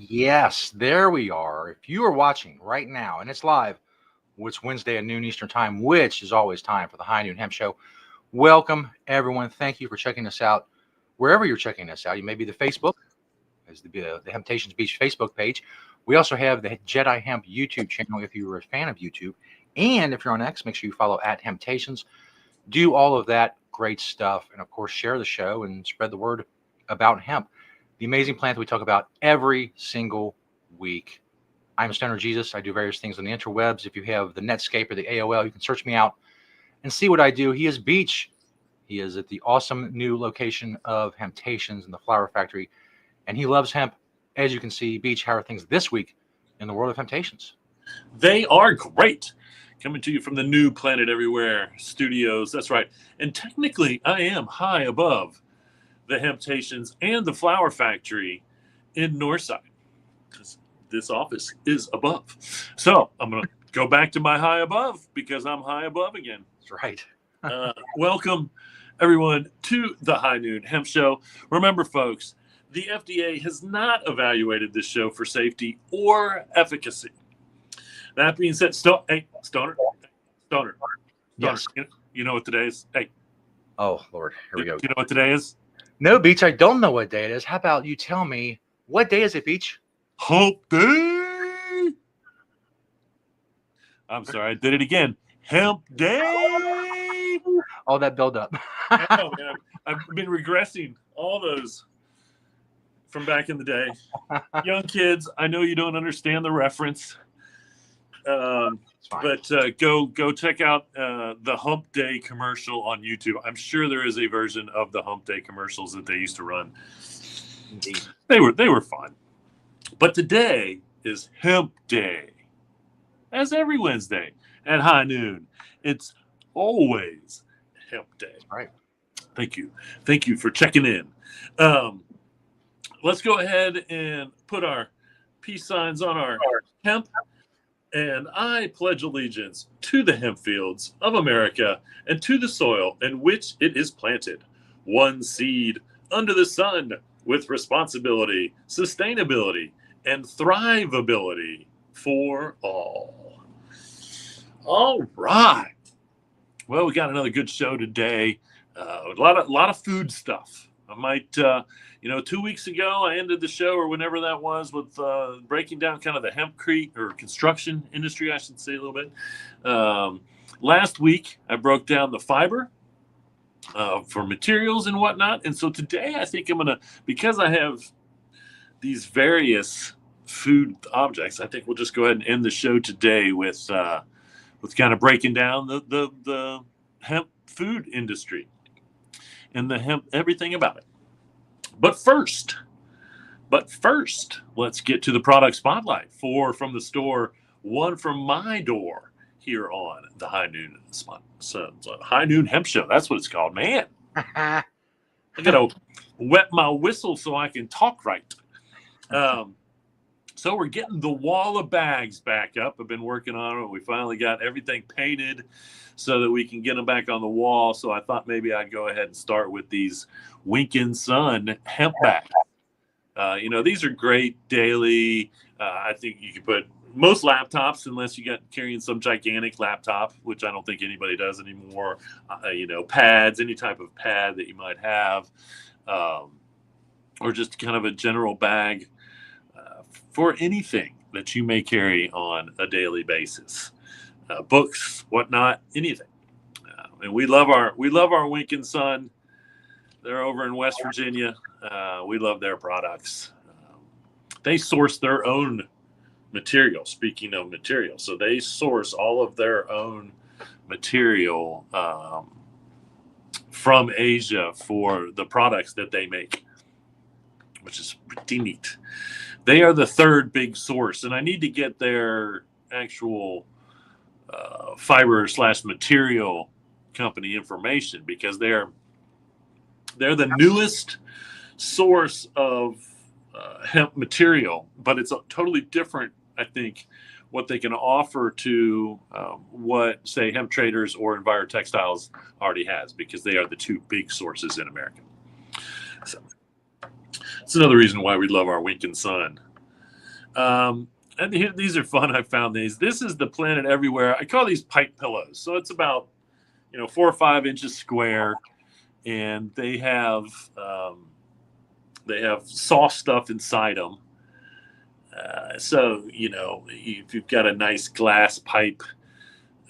Yes, there we are. If you are watching right now, and it's live, it's Wednesday at noon Eastern Time, which is always time for the High Noon Hemp Show. Welcome, everyone. Thank you for checking us out. Wherever you're checking us out, you may be the Facebook, as the Temptations Beach Facebook page. We also have the Jedi Hemp YouTube channel if you're a fan of YouTube. And if you're on X, make sure you follow at Temptations. Do all of that great stuff. And of course, share the show and spread the word about hemp, the amazing plant that we talk about every single week. I'm Stoner Jesus. I do various things on the interwebs. If you have the Netscape or the AOL, you can search me out and see what I do. He is Beach. He is at the awesome new location of Hemptations in the Flower Factory, and he loves hemp. As you can see, Beach, how are things this week in the world of Hemptations? They are great. Coming to you from the new Planet Everywhere studios. That's right. And technically, I am high above the Hemptations and the Flower Factory in Northside, because this office is above. So I'm going to go back to my high above because I'm high above again. That's right. Welcome, everyone, to the High Noon Hemp Show. Remember, folks, the FDA has not evaluated this show for safety or efficacy. That being said, Stoner. Yes. You know what today is? Hey. Oh, Lord. Here we go. You know what today is? No, Beach, I don't know what day it is. How about you tell me, what day is it, Beach? Hump Day. I'm sorry, I did it again. Hemp Day. All that build up. Oh, man. I've been regressing all those from back in the day. Young kids, I know you don't understand the reference. But go check out the Hump Day commercial on YouTube. I'm sure there is a version of the Hump Day commercials that they used to run. Indeed. They were fun. But today is Hemp Day. As every Wednesday at high noon, it's always Hemp Day. That's right. Thank you for checking in. Let's go ahead and put our peace signs on our hemp. And I pledge allegiance to the hemp fields of America and to the soil in which it is planted. One seed under the sun with responsibility, sustainability, and thrivability for all. All right. Well, we got another good show today. A lot of food stuff. I might, 2 weeks ago, I ended the show, or whenever that was, with breaking down kind of the hempcrete or construction industry, I should say a little bit. Last week, I broke down the fiber for materials and whatnot. And so today, I think I'm going to, because I have these various food objects, I think we'll just go ahead and end the show today with kind of breaking down the hemp food industry and the hemp, everything about it. But first, let's get to the product spotlight. 4 from the store, 1 from my door here on the High Noon Hemp Show. That's what it's called, man. I gotta wet my whistle so I can talk right. So we're getting the wall of bags back up. I've been working on it. We finally got everything painted so that we can get them back on the wall. So I thought maybe I'd go ahead and start with these Winkin' Sun hemp bags. These are great daily. I think you can put most laptops, unless you got carrying some gigantic laptop, which I don't think anybody does anymore. Pads, any type of pad that you might have, or just kind of a general bag for anything that you may carry on a daily basis. Books, whatnot, anything. And we love our Winkin' Sun. They're over in West Virginia. We love their products. They source their own material. Speaking of material, so they source all of their own material from Asia for the products that they make, which is pretty neat. They are the third big source, and I need to get their actual fiber/material company information, because they're the newest source of hemp material, but it's a totally different, I think, what they can offer to what, say, Hemp Traders or EnviroTextiles already has, because they are the 2 big sources in America. So it's another reason why we love our Winkin' Sun And here, these are fun. I found these. This is the Planet Everywhere. I call these pipe pillows. So it's about 4 or 5 inches square, and they have soft stuff inside them. So if you've got a nice glass pipe,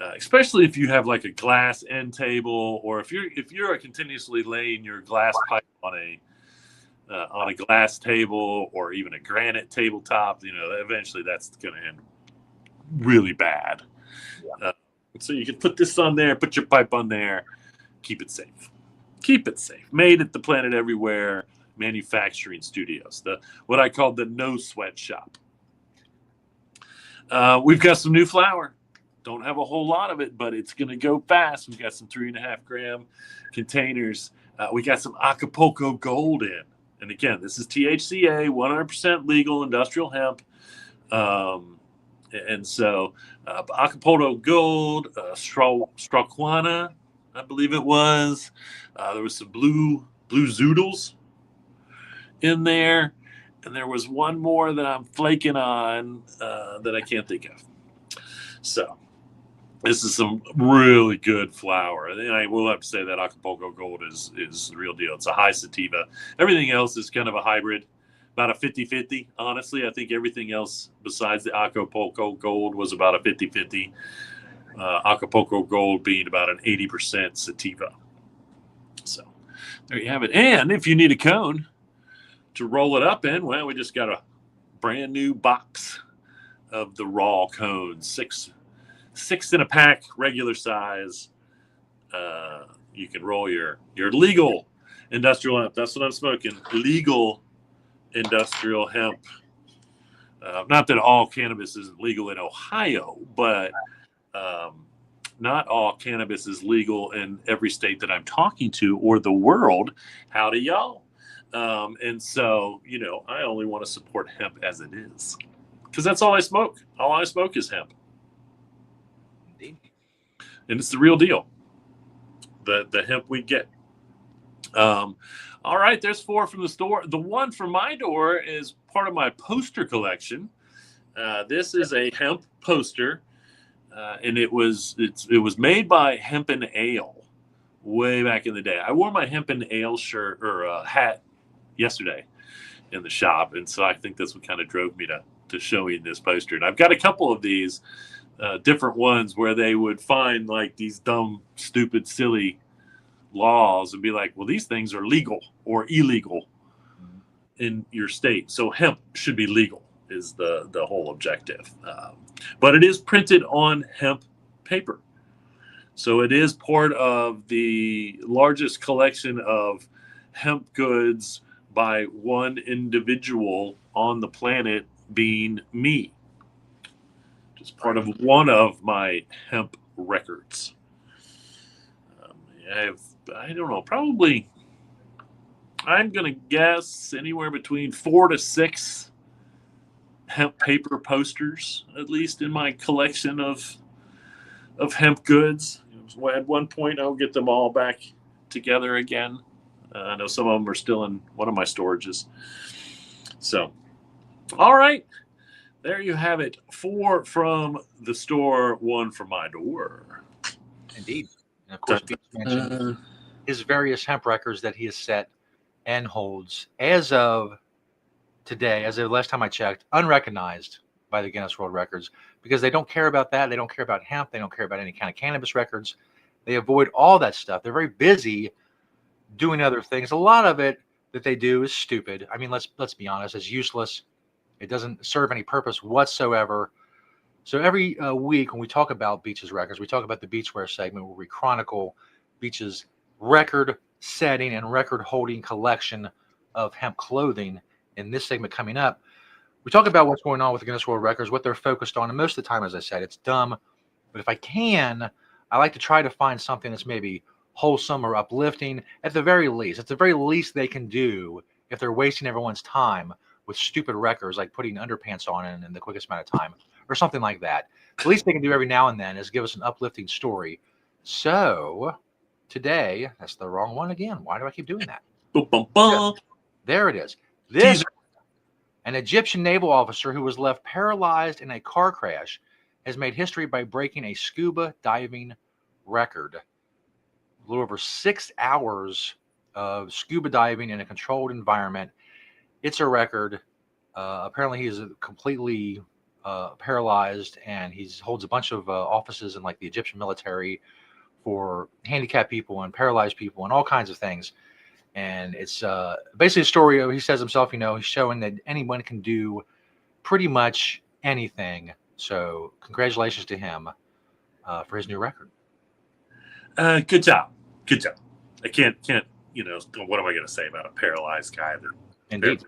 especially if you have like a glass end table, or if you're continuously laying your glass pipe on a glass table or even a granite tabletop, eventually that's going to end really bad. Yeah. So you can put this on there, put your pipe on there, keep it safe. Keep it safe. Made at the Planet Everywhere Manufacturing Studios, what I call the no sweat shop. We've got some new flour. Don't have a whole lot of it, but it's going to go fast. We've got some 3.5 gram containers. We got some Acapulco Gold in. And again, this is THCA, 100% legal industrial hemp. And so Acapulco Gold, Straquana, I believe it was. There was some blue zoodles in there. And there was one more that I'm flaking on that I can't think of. So this is some really good flour. And I will have to say that Acapulco Gold is the real deal. It's a high sativa. Everything else is kind of a hybrid, about a 50-50. Honestly, I think everything else besides the Acapulco Gold was about a 50-50. Acapulco Gold being about an 80% sativa. So there you have it. And if you need a cone to roll it up in, well, we just got a brand new box of the raw cones, six in a pack, regular size. You can roll your legal industrial hemp. That's what I'm smoking. Legal industrial hemp. Not that all cannabis isn't legal in Ohio, but not all cannabis is legal in every state that I'm talking to or the world. Howdy, y'all. And so, I only want to support hemp as it is, because that's all I smoke. All I smoke is hemp. Indeed. And it's the real deal. The hemp we get. All right, there's 4 from the store. The one from my door is part of my poster collection. This is a hemp poster, and it was made by Hemp and Ale way back in the day. I wore my Hemp and Ale shirt or hat yesterday in the shop, and so I think that's what kind of drove me to showing this poster. And I've got a couple of these different ones where they would find like these dumb, stupid, silly laws and be like, well, these things are legal or illegal in your state, so hemp should be legal is the whole objective. But it is printed on hemp paper, so it is part of the largest collection of hemp goods by one individual on the planet, being me. Just part of one of my hemp records. I don't know, probably, I'm going to guess anywhere between 4 to 6 hemp paper posters, at least in my collection of hemp goods. At one point, I'll get them all back together again. I know some of them are still in one of my storages. So, all right. There you have it. 4 from the store, 1 from my door. Indeed. And of course, Beach mentioned his various hemp records that he has set and holds as of today, as of the last time I checked, unrecognized by the Guinness World Records, because they don't care about that. They don't care about hemp. They don't care about any kind of cannabis records. They avoid all that stuff. They're very busy doing other things. A lot of it that they do is stupid. I mean, let's be honest, it's useless. It doesn't serve any purpose whatsoever. So every week when we talk about Beach's records, we talk about the Beachwear segment where we chronicle Beach's record-setting and record-holding collection of hemp clothing. In this segment coming up, we talk about what's going on with the Guinness World Records, what they're focused on, and most of the time, as I said, it's dumb. But if I can, I like to try to find something that's maybe wholesome or uplifting at the very least. It's the very least they can do if they're wasting everyone's time with stupid records like putting underpants on in the quickest amount of time or something like that. The least they can do every now and then is give us an uplifting story. So today, that's the wrong one again. Why do I keep doing that? Boom, boom, boom. There it is. This, An Egyptian naval officer who was left paralyzed in a car crash has made history by breaking a scuba diving record. A little over 6 hours of scuba diving in a controlled environment. It's a record. Apparently, he is completely paralyzed, and he holds a bunch of offices in like the Egyptian military for handicapped people and paralyzed people and all kinds of things. And it's basically a story of, he says himself, he's showing that anyone can do pretty much anything. So congratulations to him for his new record. Good job. Good job. I can't, what am I going to say about a paralyzed guy? Indeed.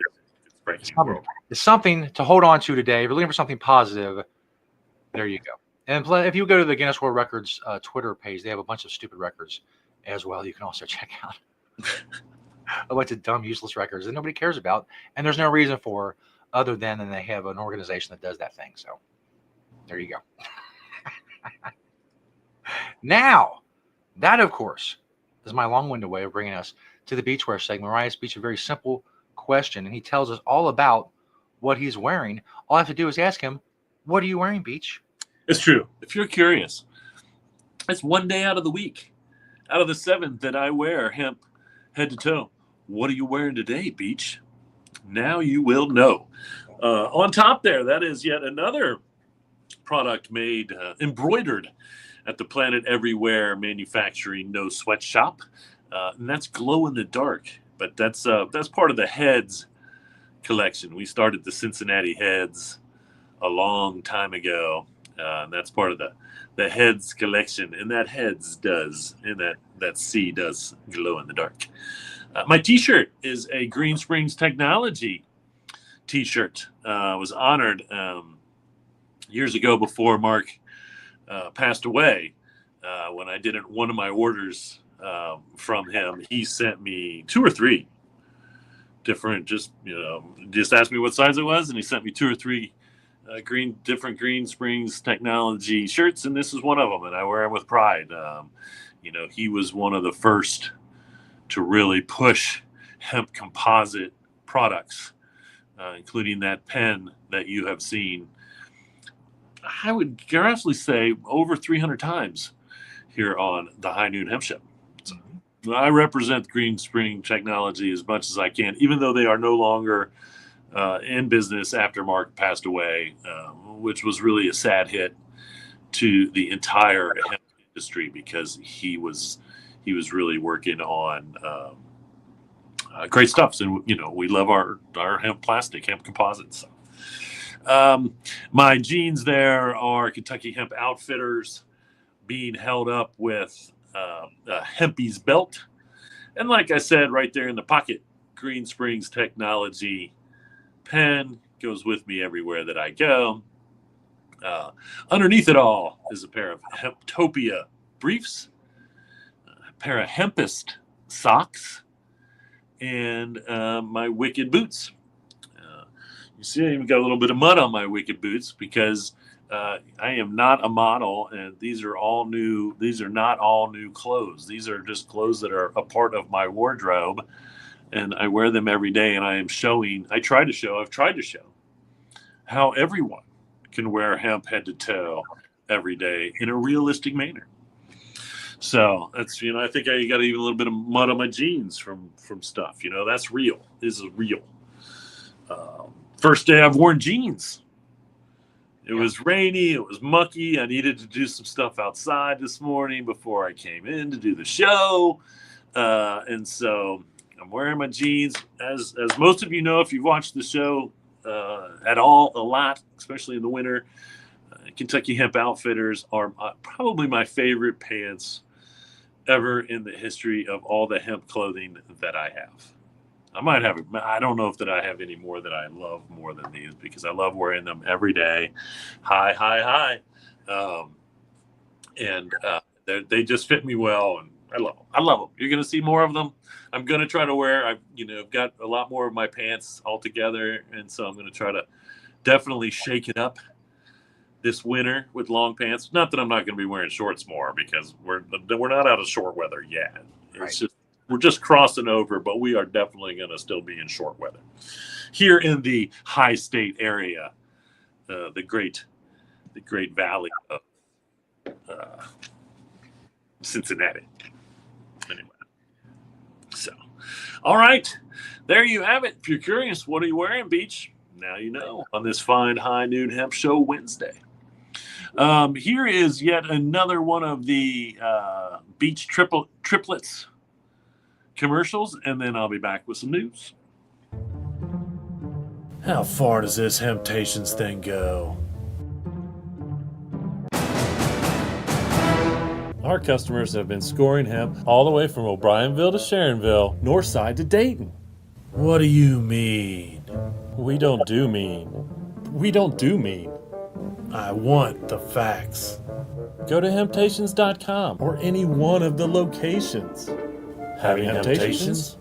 It's something to hold on to today. If you're looking for something positive, there you go. And if you go to the Guinness World Records Twitter page, they have a bunch of stupid records as well. You can also check out a bunch of dumb, useless records that nobody cares about. And there's no reason for other than they have an organization that does that thing. So there you go. Now, that, of course, is my long-winded way of bringing us to the beachwear segment, where I ask Beach a very simple question, and he tells us all about what he's wearing. All I have to do is ask him, what are you wearing, Beach? It's true. If you're curious, it's one day out of the week, out of the 7 that I wear hemp head to toe. What are you wearing today, Beach? Now you will know. On top there, that is yet another product made, embroidered at the Planet Everywhere Manufacturing No Sweat Shop. And that's glow in the dark. But that's part of the Heads collection. We started the Cincinnati Heads a long time ago. And that's part of the Heads collection. And that Heads does, and that C does glow in the dark. My T-shirt is a Green Springs Technology T-shirt. Was honored years ago before Mark passed away. When I did one of my orders from him, he sent me 2 or 3 different, just asked me what size it was, and he sent me 2 or 3 different Green Springs Technology shirts, and this is one of them, and I wear them with pride. He was one of the first to really push hemp composite products, including that pen that you have seen, I would garrulously say, over 300 times here on the High Noon Hemp Show. So I represent Green Spring Technology as much as I can, even though they are no longer in business after Mark passed away, which was really a sad hit to the entire hemp industry, because he was really working on great stuff. And we love our hemp plastic, hemp composites. My jeans there are Kentucky Hemp Outfitters, being held up with a Hempy's belt. And like I said, right there in the pocket, Green Springs Technology pen goes with me everywhere that I go. Underneath it all is a pair of Hemptopia briefs, a pair of Hempest socks, and my Wicked boots. You see, I even got a little bit of mud on my Wicked boots because I am not a model, and these are all new. These are not all new clothes. These are just clothes that are a part of my wardrobe, and I wear them every day. And I've tried to show how everyone can wear hemp head to toe every day in a realistic manner. So that's, I think I got even a little bit of mud on my jeans from stuff. That's real. This is real. First day I've worn jeans. It was rainy. It was mucky. I needed to do some stuff outside this morning before I came in to do the show. And so I'm wearing my jeans. As most of you know, if you've watched the show at all, a lot, especially in the winter, Kentucky Hemp Outfitters are probably my favorite pants ever in the history of all the hemp clothing that I have. I don't know if that I have any more that I love more than these, because I love wearing them every day. Hi. And they just fit me well, and I love them. You're going to see more of them. I'm going to try to wear, I've got a lot more of my pants all together. And so I'm going to try to definitely shake it up this winter with long pants. Not that I'm not going to be wearing shorts more, because we're not out of short weather yet. It's just, we're just crossing over, but we are definitely going to still be in short weather. here in the high state area, the great valley of Cincinnati. Anyway, so all right, there you have it. If you're curious, what are you wearing, Beach? Now you know on this fine High Noon Hemp Show Wednesday. Here is yet another one of the Beach triplets commercials, and then I'll be back with some news. How far does this Hemptations thing go? Our customers have been scoring hemp all the way from O'Brienville to Sharonville, north side to Dayton. What do you mean? We don't do mean. We don't do mean. I want the facts. Go to Hemptations.com or any one of the locations. Having Hemptations?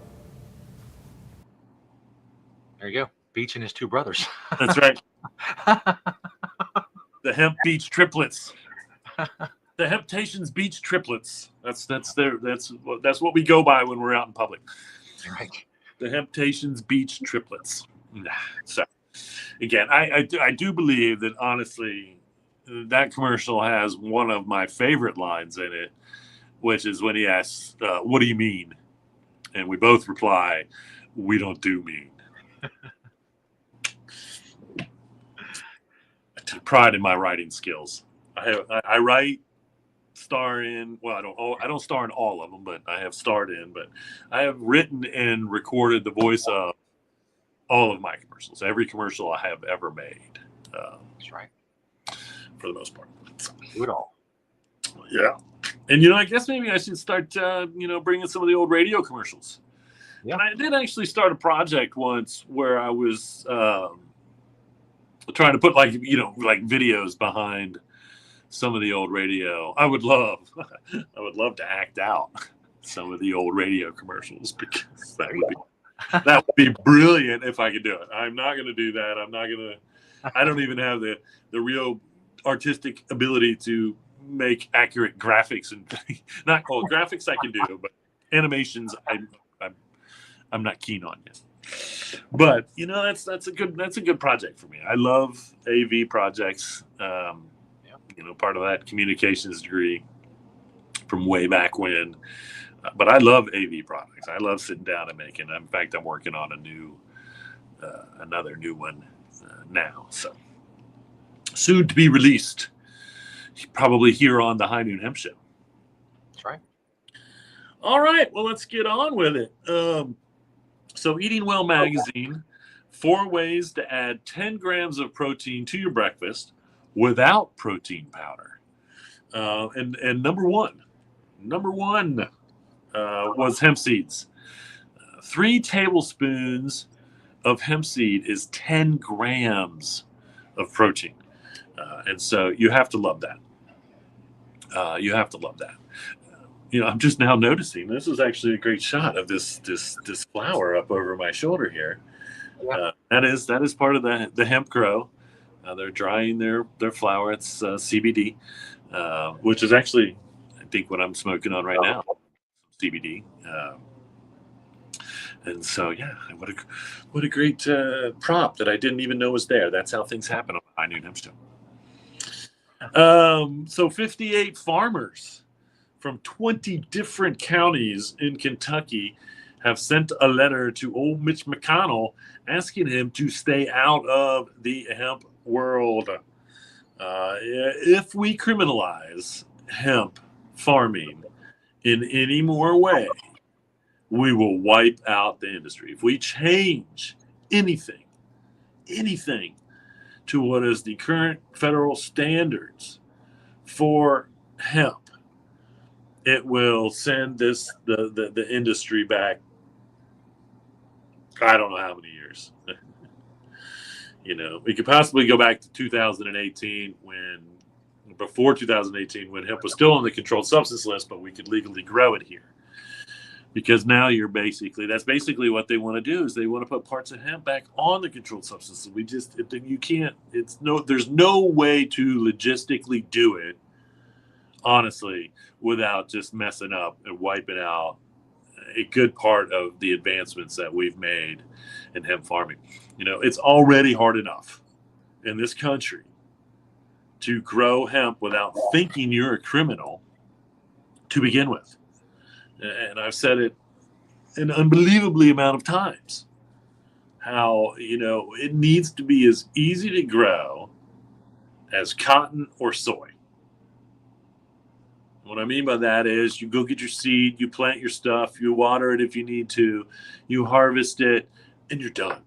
There you go. Beach and his two brothers. That's right. The Hemp Beach triplets. The Hemptations Beach triplets. That's what we go by when we're out in public. Right. The Hemptations Beach triplets. So, again, I do believe that honestly, that commercial has one of my favorite lines in it, which is when he asks, "What do you mean?" And we both reply, "We don't do mean." I take pride in my writing skills. I write, star in. Well, I don't star in all of them, but I have starred in. But I have written and recorded the voice of all of my commercials. Every commercial I have ever made. That's right. For the most part. Do it all. Yeah. And, I guess maybe I should start, bringing some of the old radio commercials. Yeah. And I did actually start a project once where I was trying to put like videos behind some of the old radio. I would love to act out some of the old radio commercials because that would be brilliant if I could do it. I'm not going to do that. I don't even have the real artistic ability to make accurate graphics and not all graphics I can do, but animations I'm not keen on yet. But that's a good project for me. I love AV projects. Part of that communications degree from way back when. But I love AV products. I love sitting down and making. In fact, I'm working on another new one now. So soon to be released, probably here on the High Noon Hemp Show. That's right. All right. Well, let's get on with it. So Eating Well magazine, 4 ways to add 10 grams of protein to your breakfast without protein powder. And number one was hemp seeds. 3 tablespoons of hemp seed is 10 grams of protein. And so you have to love that. I'm just now noticing this is actually a great shot of this flower up over my shoulder here. Yeah. That is part of the hemp grow. They're drying their flower. It's CBD, which is actually, I think, what I'm smoking on right now. CBD. And so, yeah, what a great prop that I didn't even know was there. That's how things happen on the High Noon Hemp Show. So 58 farmers from 20 different counties in Kentucky have sent a letter to old Mitch McConnell asking him to stay out of the hemp world. If we criminalize hemp farming in any more way, we will wipe out the industry. If we change anything to what is the current federal standards for hemp, it will send the industry back. I don't know how many years. We could possibly go back to 2018 before 2018 when hemp was still on the controlled substance list, but we could legally grow it here. Because now that's basically what they want to do is they want to put parts of hemp back on the controlled substances. There's no way to logistically do it, honestly, without just messing up and wiping out a good part of the advancements that we've made in hemp farming. It's already hard enough in this country to grow hemp without thinking you're a criminal to begin with. And I've said it an unbelievably amount of times, how, it needs to be as easy to grow as cotton or soy. What I mean by that is you go get your seed, you plant your stuff, you water it if you need to, you harvest it, and you're done.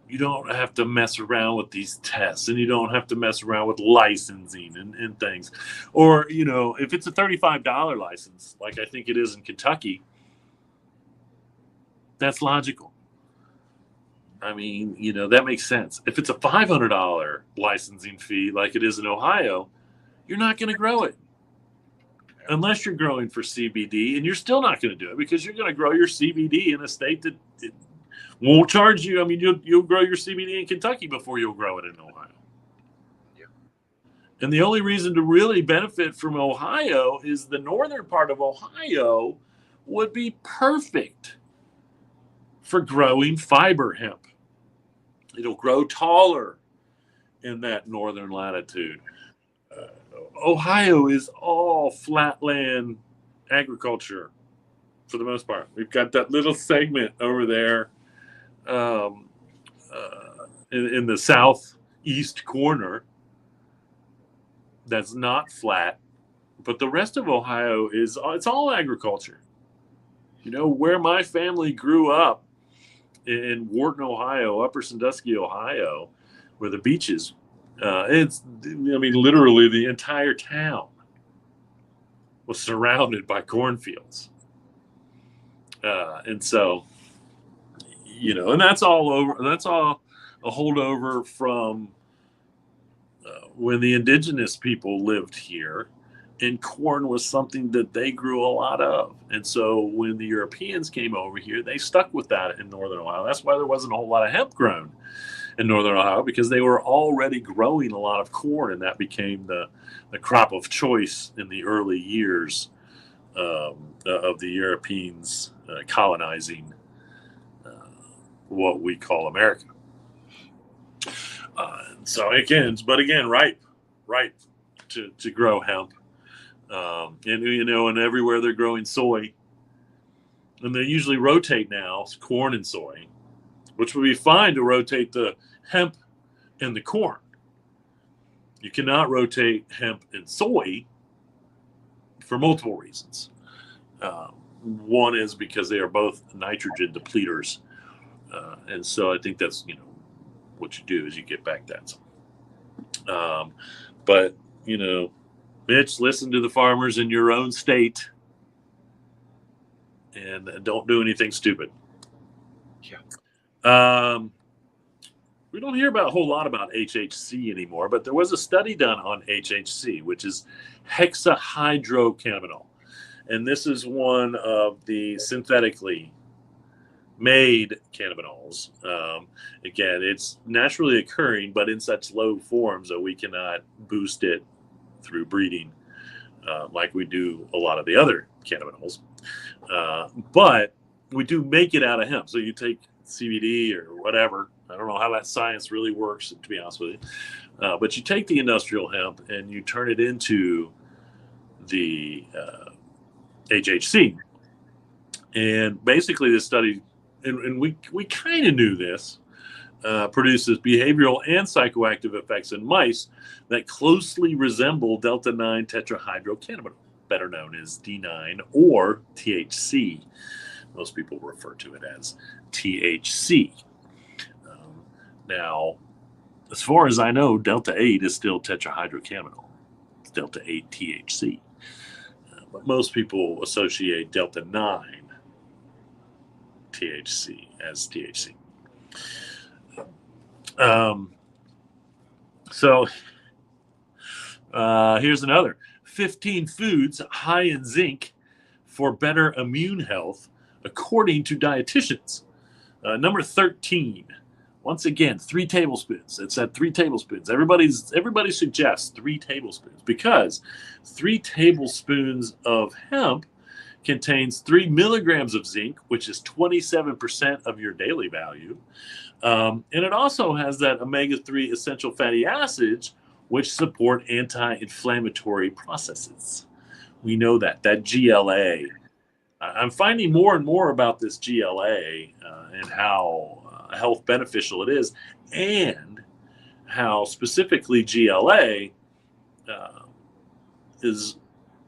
You don't have to mess around with these tests, and you don't have to mess around with licensing and things. Or, if it's a $35 license, like I think it is in Kentucky, that's logical. I mean, that makes sense. If it's a $500 licensing fee, like it is in Ohio, you're not going to grow it unless you're growing for CBD, and you're still not going to do it because you're going to grow your CBD in a state that won't charge you. I mean, you'll grow your CBD in Kentucky before you'll grow it in Ohio. Yeah. And the only reason to really benefit from Ohio is the northern part of Ohio would be perfect for growing fiber hemp. It'll grow taller in that northern latitude. Ohio is all flatland agriculture for the most part. We've got that little segment over there in the southeast corner that's not flat, but the rest of Ohio it's all agriculture. Where my family grew up in Wharton, Ohio, Upper Sandusky, Ohio, where the beaches. Literally the entire town was surrounded by cornfields. And so, and that's all over. That's all a holdover from when the indigenous people lived here, and corn was something that they grew a lot of. And so when the Europeans came over here, they stuck with that in northern Ohio. That's why there wasn't a whole lot of hemp grown in northern Ohio, because they were already growing a lot of corn, and that became the crop of choice in the early years of the Europeans colonizing what we call America. So again, ripe to grow hemp, and everywhere they're growing soy, and they usually rotate now corn and soy, which would be fine to rotate the hemp and the corn. You cannot rotate hemp and soy for multiple reasons. One is because they are both nitrogen depleters. And so I think that's, what you do is you get back that. But, Mitch, listen to the farmers in your own state and don't do anything stupid. Yeah. We don't hear a whole lot about HHC anymore, but there was a study done on HHC, which is hexahydrocannabinol. And this is one of the synthetically made cannabinols. Again, it's naturally occurring, but in such low forms that we cannot boost it through breeding like we do a lot of the other cannabinols. But we do make it out of hemp. So you take CBD or whatever. I don't know how that science really works, to be honest with you. But you take the industrial hemp and you turn it into the HHC. And basically this study, and we kind of knew this, produces behavioral and psychoactive effects in mice that closely resemble delta-9 tetrahydrocannabinol, better known as D9 or THC. Most people refer to it as THC. Now, as far as I know, delta-8 is still tetrahydrocannabinol. It's delta-8 THC. But most people associate delta-9 THC as THC. So here's another. 15 foods high in zinc for better immune health, according to dietitians. Number 13. Once again, 3 tablespoons. It's at 3 tablespoons. Everybody suggests 3 tablespoons because 3 tablespoons of hemp contains 3 milligrams of zinc, which is 27% of your daily value. And it also has that omega-3 essential fatty acids, which support anti-inflammatory processes. We know that GLA. I'm finding more and more about this GLA and how health beneficial it is, and how specifically GLA is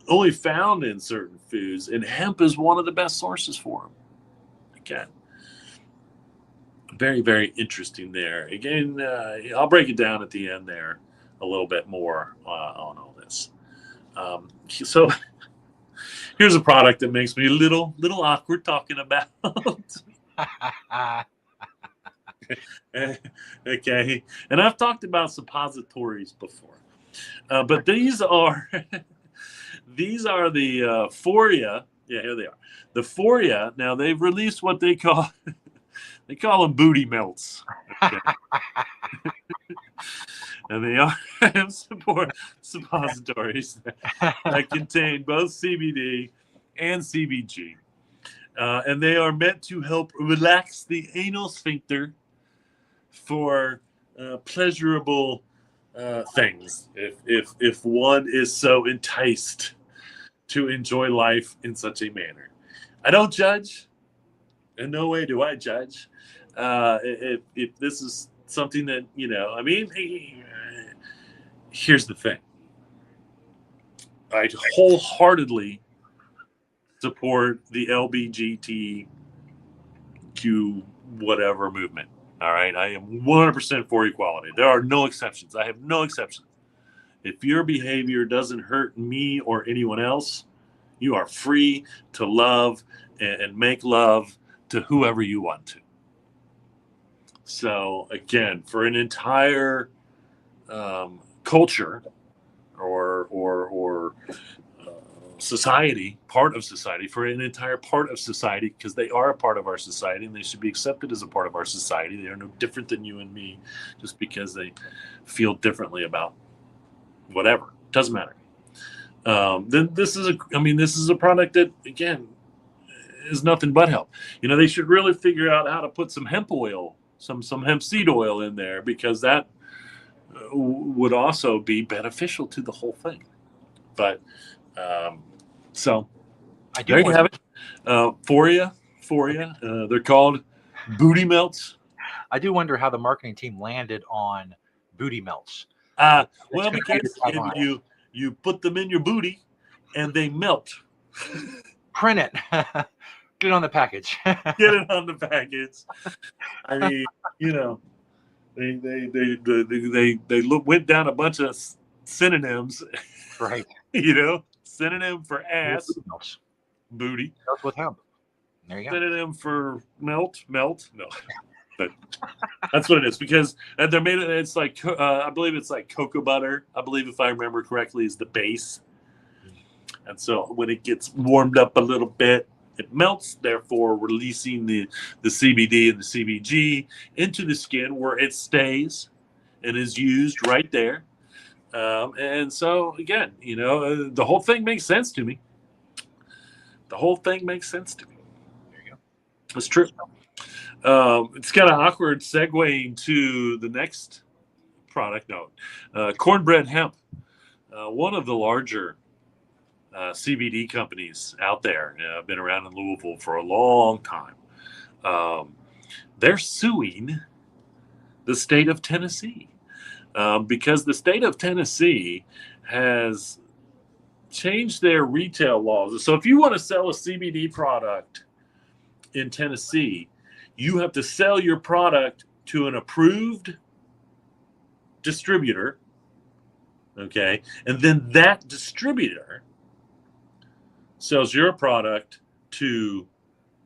only found in certain foods, and hemp is one of the best sources for them. Again, very, very interesting there. Again, I'll break it down at the end there a little bit more on all this. So here's a product that makes me a little awkward talking about. Okay, and I've talked about suppositories before, but these are the Foria. Yeah, here they are. The Foria. Now they've released what they call them booty melts. Okay. And they are suppositories that contain both CBD and CBG. And they are meant to help relax the anal sphincter for pleasurable things, if one is so enticed to enjoy life in such a manner. I don't judge. In no way do I judge. If this is something that, I mean, here's the thing. I wholeheartedly support the LBGTQ whatever movement. All right. I am 100% for equality. There are no exceptions. I have no exceptions. If your behavior doesn't hurt me or anyone else, you are free to love and make love to whoever you want to. So again, for an entire culture or society, part of society, for an entire part of society, because they are a part of our society and they should be accepted as a part of our society. They are no different than you and me just because they feel differently about whatever. Doesn't matter. Then this is a product that, again, is nothing but help. They should really figure out how to put some hemp oil, some hemp seed oil in there, because that would also be beneficial to the whole thing. But so there you have it. Foria. They're called booty melts. I do wonder how the marketing team landed on booty melts. Well, because you put them in your booty and they melt. Print it. Get it on the package. Get it on the package. I mean, they went down a bunch of synonyms. Right. Synonym for ass, booty. Melts with hemp. There you go. Synonym for melt. No, but that's what it is, because they're made. It's like I believe it's like cocoa butter. I believe, if I remember correctly, is the base. And so when it gets warmed up a little bit, it melts, therefore releasing the CBD and the CBG into the skin, where it stays and is used right there. And so, again, the whole thing makes sense to me. There you go. It's true. It's kind of awkward segueing to the next product note. Cornbread Hemp, one of the larger CBD companies out there. I've been around in Louisville for a long time. They're suing the state of Tennessee because the state of Tennessee has changed their retail laws. So if you want to sell a CBD product in Tennessee, you have to sell your product to an approved distributor, okay? And then that distributor sells your product to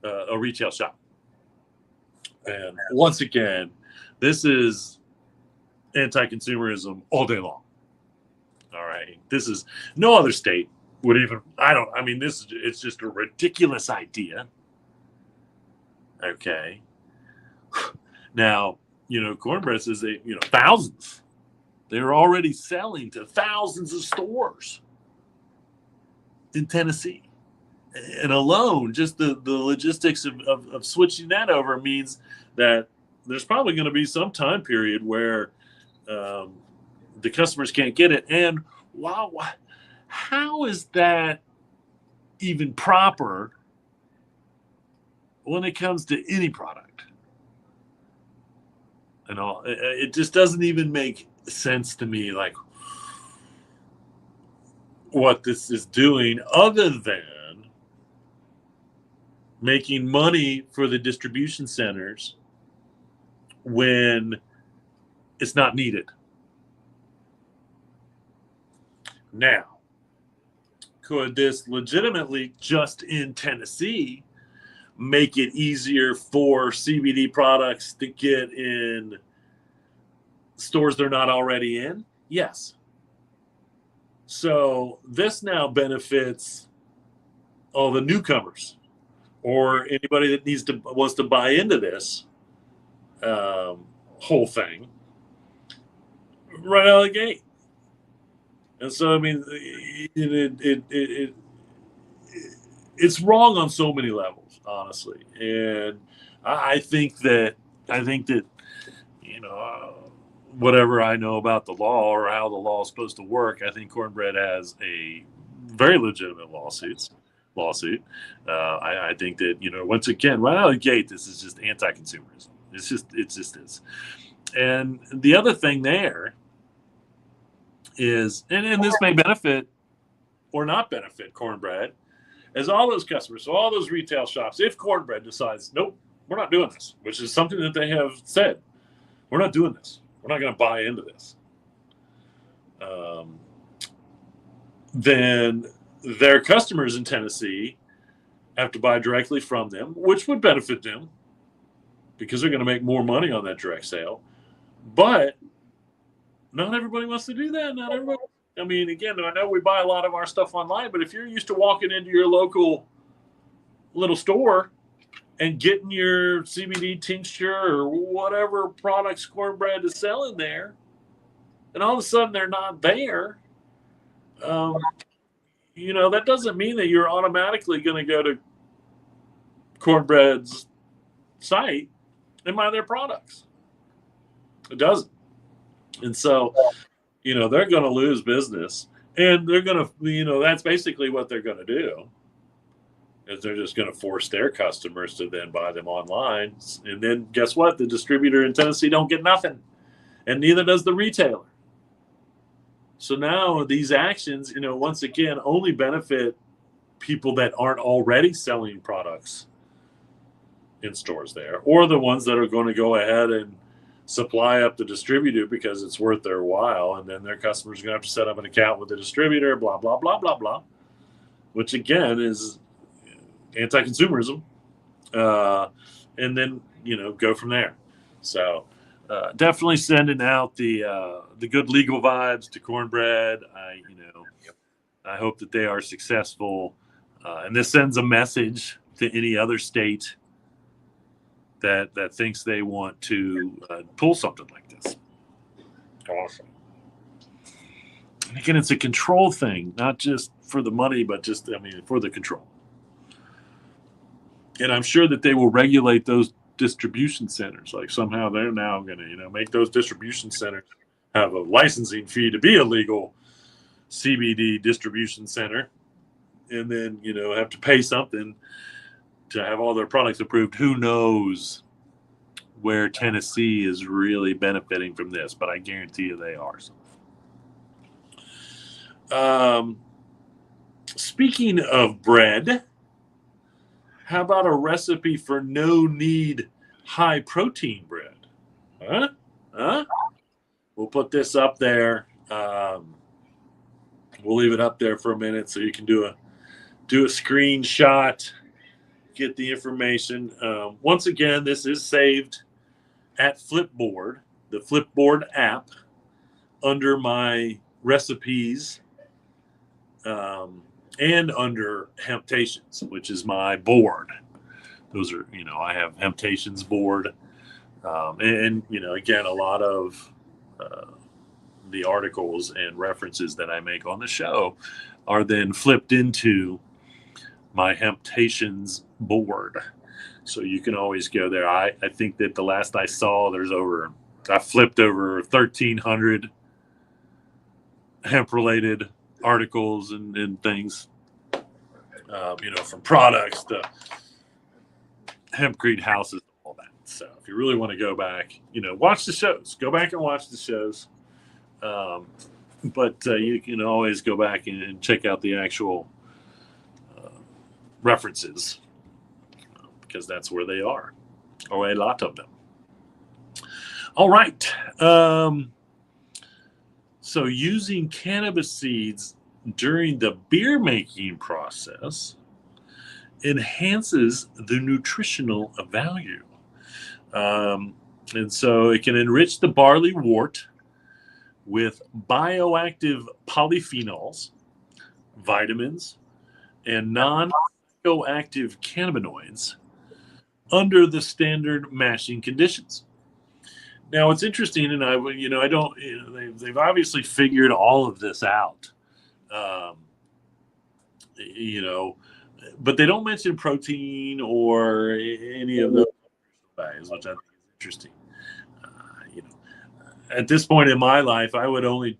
a retail shop. And once again, this is anti-consumerism all day long. All right. This is no other state would even, it's just a ridiculous idea. Okay. Now, Cornbread says thousands. They're already selling to thousands of stores in Tennessee. And alone, just the logistics of switching that over means that there's probably going to be some time period where the customers can't get it. And wow, how is that even proper when it comes to any product? And all, it just doesn't even make sense to me, like what this is doing, other than making money for the distribution centers when it's not needed. Now, could this legitimately, just in Tennessee, make it easier for CBD products to get in stores they're not already in? Yes. So this now benefits all the newcomers or anybody that wants to buy into this whole thing right out of the gate. And so, I mean, it's wrong on so many levels, honestly. And I think that whatever I know about the law or how the law is supposed to work, I think Cornbread has a very legitimate lawsuit. I think that, once again, right out of the gate, this is just anti-consumerism. It just is. And the other thing there is, and this may benefit or not benefit Cornbread, as all those customers, so all those retail shops, if Cornbread decides, nope, we're not doing this, which is something that they have said, we're not doing this. We're not going to buy into this. Then their customers in Tennessee have to buy directly from them, which would benefit them because they're going to make more money on that direct sale. But not everybody wants to do that. Not everybody. I mean, again, I know we buy a lot of our stuff online, but if you're used to walking into your local little store and getting your CBD tincture or whatever products Cornbread is selling there, and all of a sudden they're not there, that doesn't mean that you're automatically going to go to Cornbread's site and buy their products. It doesn't. And so, they're going to lose business, and they're going to, that's basically what they're going to do. Is they're just going to force their customers to then buy them online. And then guess what? The distributor in Tennessee don't get nothing, and neither does the retailer. So now these actions, once again, only benefit people that aren't already selling products in stores there, or the ones that are going to go ahead and supply up the distributor because it's worth their while, and then their customers are going to have to set up an account with the distributor, blah, blah, blah, blah, blah, which again is anti-consumerism, and then go from there. So definitely sending out the good legal vibes to Cornbread. I hope that they are successful, and this sends a message to any other state that thinks they want to pull something like this. Awesome. And again, it's a control thing, not just for the money, but just for the control. And I'm sure that they will regulate those distribution centers. Like somehow they're now going to, make those distribution centers have a licensing fee to be a legal CBD distribution center, and then, have to pay something to have all their products approved. Who knows where Tennessee is really benefiting from this, but I guarantee you they are. Speaking of bread, how about a recipe for no-knead high-protein bread? Huh? We'll put this up there. We'll leave it up there for a minute so you can do a screenshot, get the information. Once again, this is saved at Flipboard, the Flipboard app, under my recipes, and under Hemptations, which is my board. Those are, I have Hemptations board. And again, a lot of the articles and references that I make on the show are then flipped into my Hemptations board. So you can always go there. I think that the last I saw, I flipped over 1,300 hemp-related articles and things, from products to hempcrete houses, all that. So if you really want to go back, watch the shows. Go back and watch the shows. But you can always go back and check out the actual references, because that's where they are, or a lot of them. All right. So using cannabis seeds during the beer making process enhances the nutritional value. And so it can enrich the barley wort with bioactive polyphenols, vitamins, and non-psychoactive cannabinoids under the standard mashing conditions. Now, it's interesting, and they've obviously figured all of this out, but they don't mention protein or any of those values, which I think is interesting. At this point in my life, I only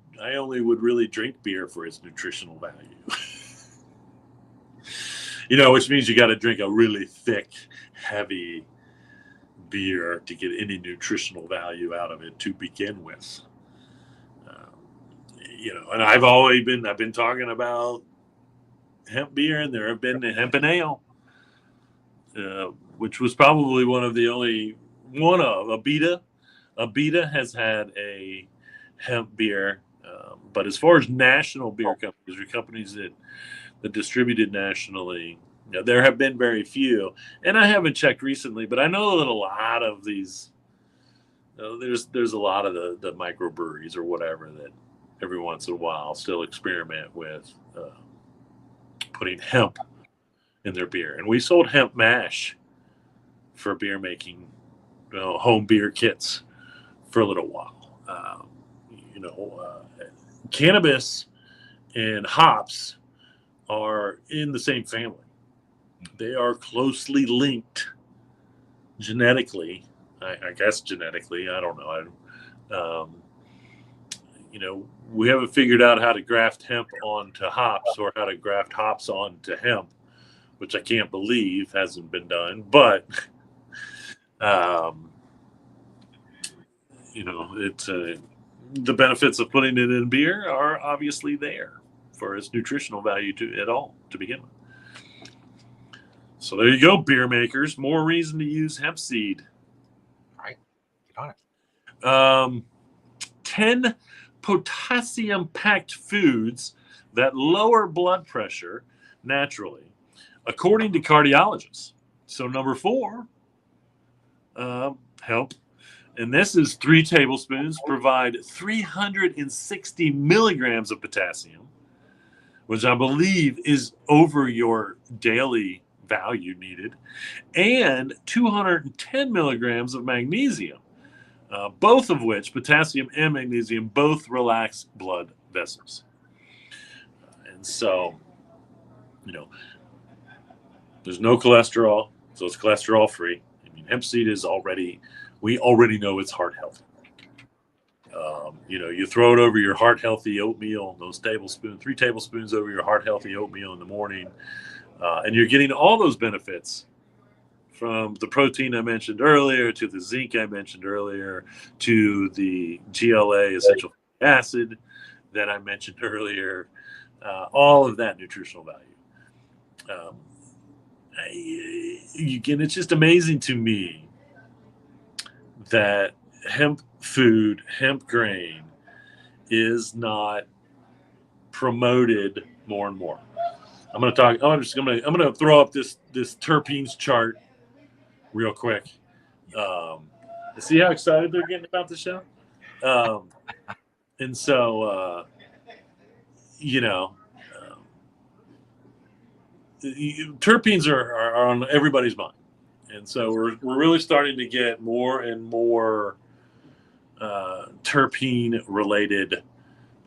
would really drink beer for its nutritional value. Which means you got to drink a really thick, heavy beer to get any nutritional value out of it to begin with. And I've been talking about hemp beer, and there have been the hemp and ale, which was probably Abita. Abita has had a hemp beer, but as far as national beer companies or companies that distributed nationally, there have been very few. And I haven't checked recently, but I know that a lot of these, there's a lot of the microbreweries or whatever that every once in a while still experiment with putting hemp in their beer. And we sold hemp mash for beer making, home beer kits for a little while. Cannabis and hops are in the same family. They are closely linked genetically. I guess genetically. I don't know. We haven't figured out how to graft hemp onto hops or how to graft hops onto hemp, which I can't believe hasn't been done. But it's the benefits of putting it in beer are obviously there for its nutritional value to begin with. So there you go, beer makers. More reason to use hemp seed. All right, get on it. 10 potassium-packed foods that lower blood pressure naturally, according to cardiologists. So number 4, hemp. And this is 3 tablespoons, provide 360 milligrams of potassium, which I believe is over your daily value needed, and 210 milligrams of magnesium, both of which, potassium and magnesium, both relax blood vessels. And so, there's no cholesterol, so it's cholesterol free. Hemp seed is we already know it's heart healthy. You throw it over your heart healthy oatmeal, 3 tablespoons over your heart healthy oatmeal in the morning, and you're getting all those benefits, from the protein I mentioned earlier, to the zinc I mentioned earlier, to the GLA essential acid that I mentioned earlier, all of that nutritional value. Again, it's just amazing to me that hemp food, hemp grain, is not promoted more and more. I'm going to throw up this terpenes chart real quick. See how excited they're getting about the show? And so, terpenes are on everybody's mind. And so we're really starting to get more and more terpene-related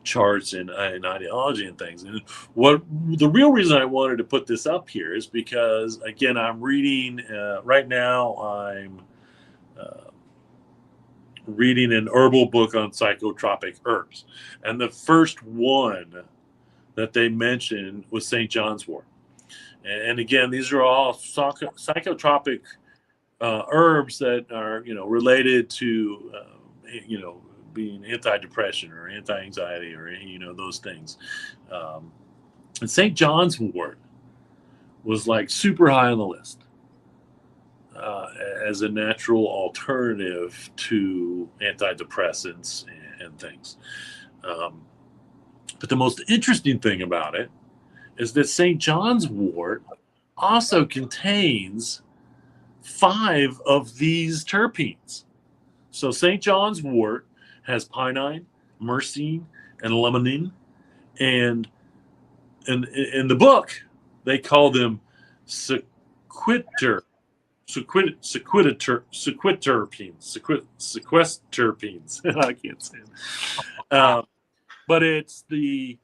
charts and ideology and things. And what the real reason I wanted to put this up here is because, again, I'm reading right now. I'm reading an herbal book on psychotropic herbs, and the first one that they mentioned was St. John's wort. And again, these are all psychotropic herbs that are, related to, being antidepressant or anti-anxiety or, those things. And St. John's wort was like super high on the list as a natural alternative to antidepressants and things. But the most interesting thing about it is that St. John's wort also contains 5 of these terpenes. So St. John's wort has pinene, myrcene, and limonene. And in the book, they call them sequiterpenes. I can't say it. But it's the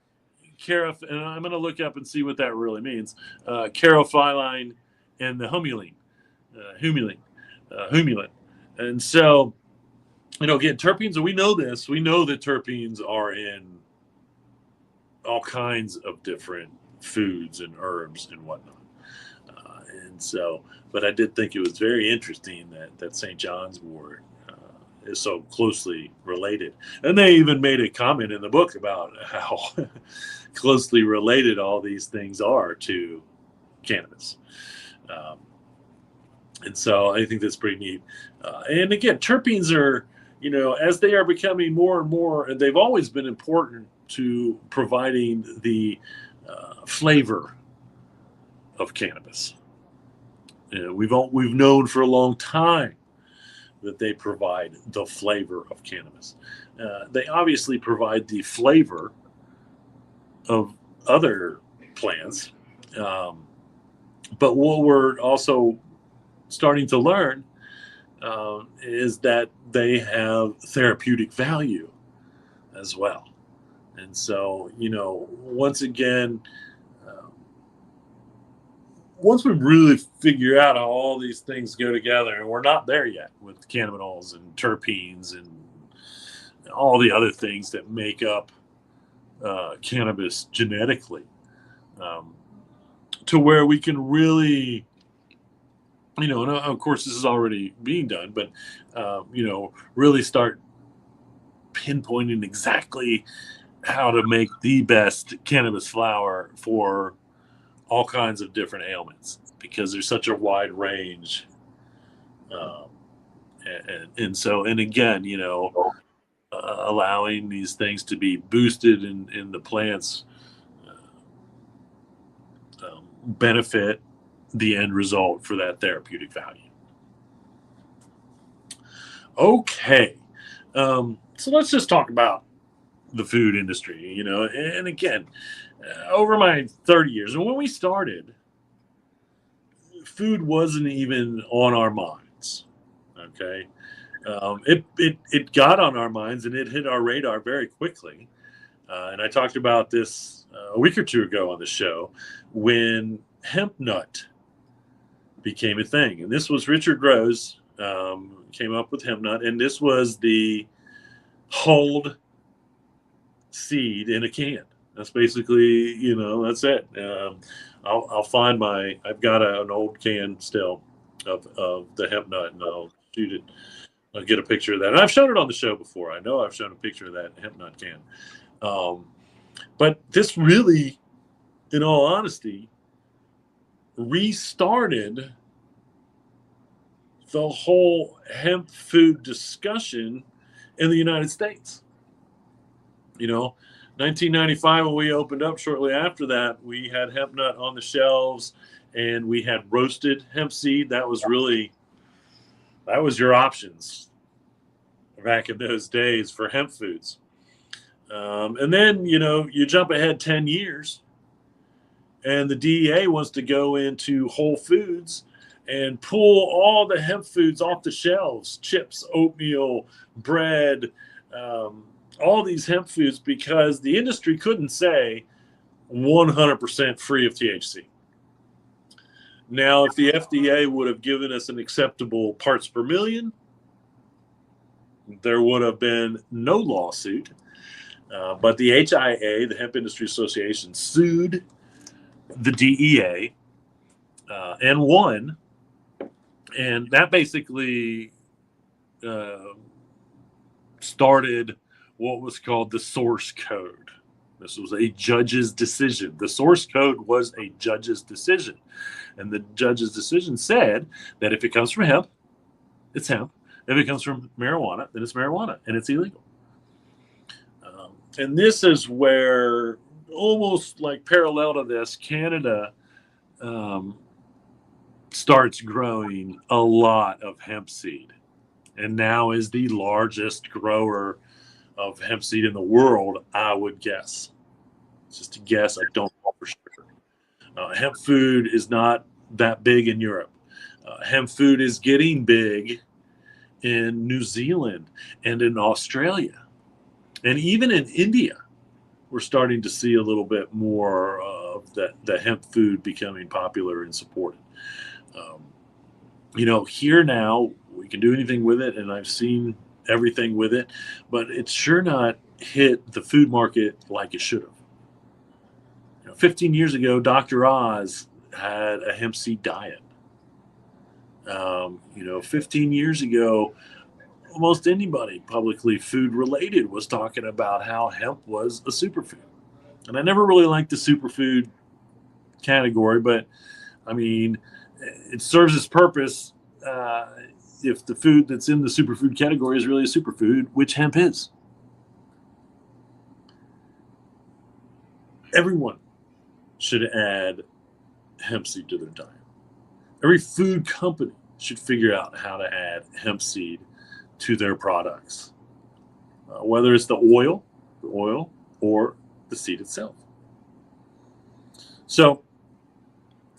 and I'm going to look up and see what that really means. Carophyllene and the humulene. And so, again, terpenes, we know this. We know that terpenes are in all kinds of different foods and herbs and whatnot. And so, but I did think it was very interesting that St. John's wort is so closely related. And they even made a comment in the book about how closely related all these things are to cannabis. And so I think that's pretty neat. And again, terpenes are, as they are becoming more and more, and they've always been important to providing the flavor of cannabis. We've known for a long time that they provide the flavor of cannabis. They obviously provide the flavor of other plants. But what we're also starting to learn is that they have therapeutic value as well. And so, once again, once we really figure out how all these things go together, and we're not there yet with cannabinoids and terpenes and all the other things that make up cannabis genetically, to where we can really, and of course this is already being done, but, really start pinpointing exactly how to make the best cannabis flower for all kinds of different ailments, because there's such a wide range. And again, allowing these things to be boosted in the plants benefit the end result for that therapeutic value. Okay. So let's just talk about the food industry, and again, over my 30 years, and when we started, food wasn't even on our minds. Okay. It got on our minds and it hit our radar very quickly. And I talked about this a week or two ago on the show when hemp nut became a thing. And this was Richard Rose came up with hemp nut, and this was the hulled seed in a can. That's basically, that's it. I'll find I've got an old can still of the hemp nut, and I'll shoot it. I'll get a picture of that. And I've shown it on the show before. I know I've shown a picture of that hemp nut can. But this really, in all honesty, restarted the whole hemp food discussion in the United States. 1995, when we opened up, shortly after that, we had hemp nut on the shelves, and we had roasted hemp seed. That was your options back in those days for hemp foods. And then, you jump ahead 10 years, and the DEA wants to go into Whole Foods and pull all the hemp foods off the shelves: chips, oatmeal, bread, all these hemp foods because the industry couldn't say 100% free of THC. Now, if the FDA would have given us an acceptable parts per million, there would have been no lawsuit. But the HIA, the Hemp Industry Association, sued the DEA and won. And that basically started what was called the source code. This was a judge's decision. The source code was a judge's decision. And the judge's decision said that if it comes from hemp, it's hemp. If it comes from marijuana, then it's marijuana, and it's illegal. And this is where, almost like parallel to this, Canada starts growing a lot of hemp seed, and now is the largest grower of hemp seed in the world, I would guess. It's just a guess. I don't know for sure. Hemp food is not that big in Europe. Hemp food is getting big in New Zealand and in Australia. And even in India, we're starting to see a little bit more of the hemp food becoming popular and supported. Here now, we can do anything with it, and I've seen everything with it, but it's sure not hit the food market like it should have. 15 years ago, Dr. Oz had a hemp seed diet. 15 years ago, almost anybody publicly food related was talking about how hemp was a superfood. And I never really liked the superfood category, but I mean, it serves its purpose if the food that's in the superfood category is really a superfood, which hemp is. Everyone should add hemp seed to their diet. Every food company should figure out how to add hemp seed to their products, whether it's the oil, or the seed itself. So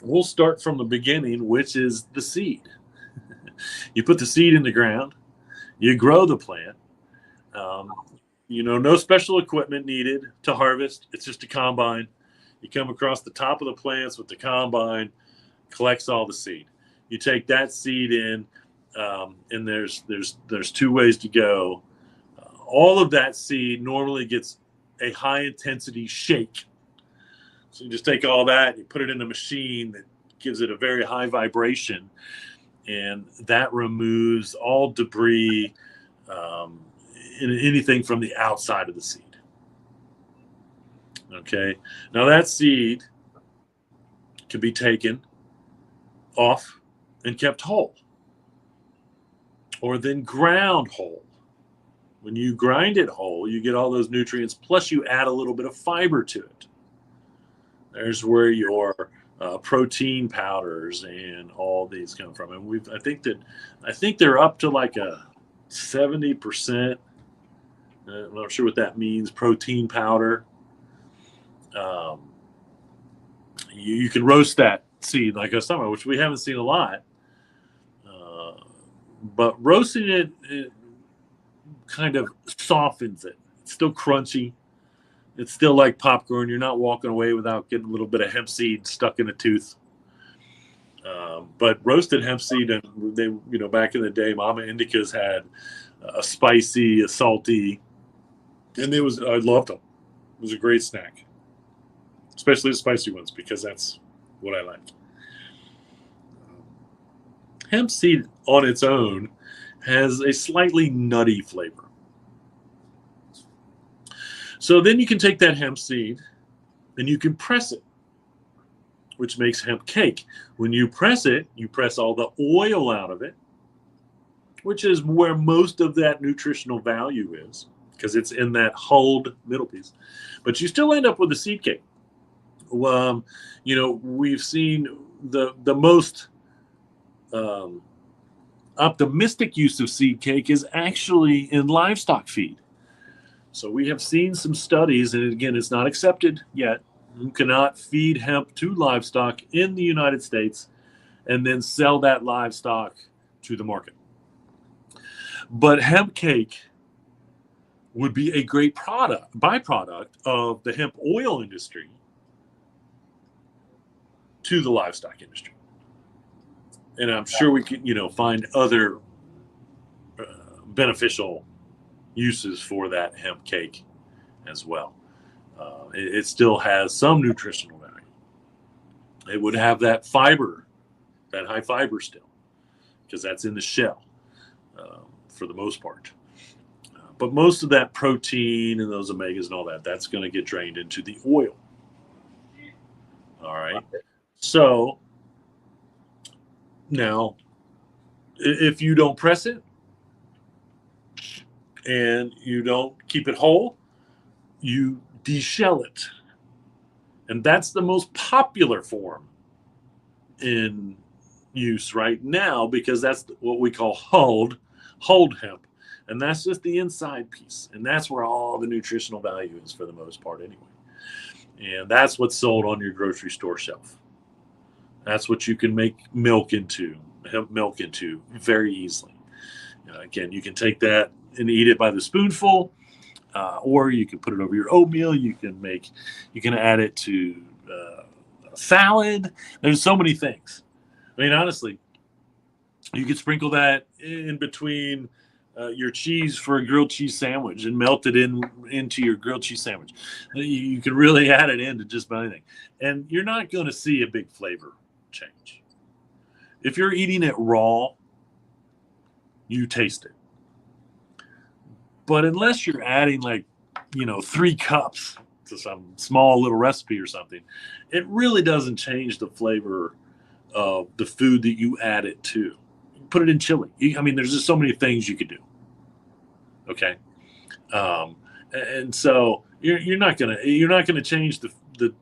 we'll start from the beginning, which is the seed. You put the seed in the ground, you grow the plant. No special equipment needed to harvest. It's just a combine. You come across the top of the plants with the combine, collects all the seed. You take that seed in, and there's two ways to go. All of that seed normally gets a high intensity shake. So you just take all that, you put it in a machine that gives it a very high vibration, and that removes all debris, anything from the outside of the seed. Okay, now that seed can be taken off and kept whole, or then ground whole. When you grind it whole, you get all those nutrients, plus you add a little bit of fiber to it. There's where your protein powders and all these come from. And I think they're up to like a 70%. I'm not sure what that means. Protein powder. You can roast that seed like I was talking about, which we haven't seen a lot. But roasting it kind of softens it. It's still crunchy. It's still like popcorn. You're not walking away without getting a little bit of hemp seed stuck in a tooth. But roasted hemp seed, and they, back in the day, Mama Indica's had a spicy, a salty, and I loved them. It was a great snack, especially the spicy ones, because that's what I like. Hemp seed on its own has a slightly nutty flavor. So then you can take that hemp seed and you can press it, which makes hemp cake. When you press it, you press all the oil out of it, which is where most of that nutritional value is, because it's in that hulled middle piece. But you still end up with a seed cake. We've seen the most optimistic use of seed cake is actually in livestock feed. So we have seen some studies, and again, it's not accepted yet. You cannot feed hemp to livestock in the United States and then sell that livestock to the market. But hemp cake would be a great byproduct of the hemp oil industry to the livestock industry. And I'm sure we could, find other beneficial uses for that hemp cake as well. It still has some nutritional value. It would have that fiber, that high fiber still, because that's in the shell for the most part. But most of that protein and those omegas and all that, that's going to get drained into the oil. All right. So now, if you don't press it and you don't keep it whole, you deshell it. And that's the most popular form in use right now, because that's what we call hulled hemp. And that's just the inside piece. And that's where all the nutritional value is for the most part anyway. And that's what's sold on your grocery store shelf. That's what you can make hemp milk into very easily. Again, you can take that and eat it by the spoonful, or you can put it over your oatmeal. You can add it to a salad. There's so many things. I mean, honestly, you could sprinkle that in between your cheese for a grilled cheese sandwich and melt it into your grilled cheese sandwich. You can really add it into just about anything. And you're not going to see a big flavor change. If you're eating it raw, you taste it. But unless you're adding 3 cups to some small little recipe or something, it really doesn't change the flavor of the food that you add it to. Put it in chili. There's just so many things you could do. Okay, and so you're not gonna change the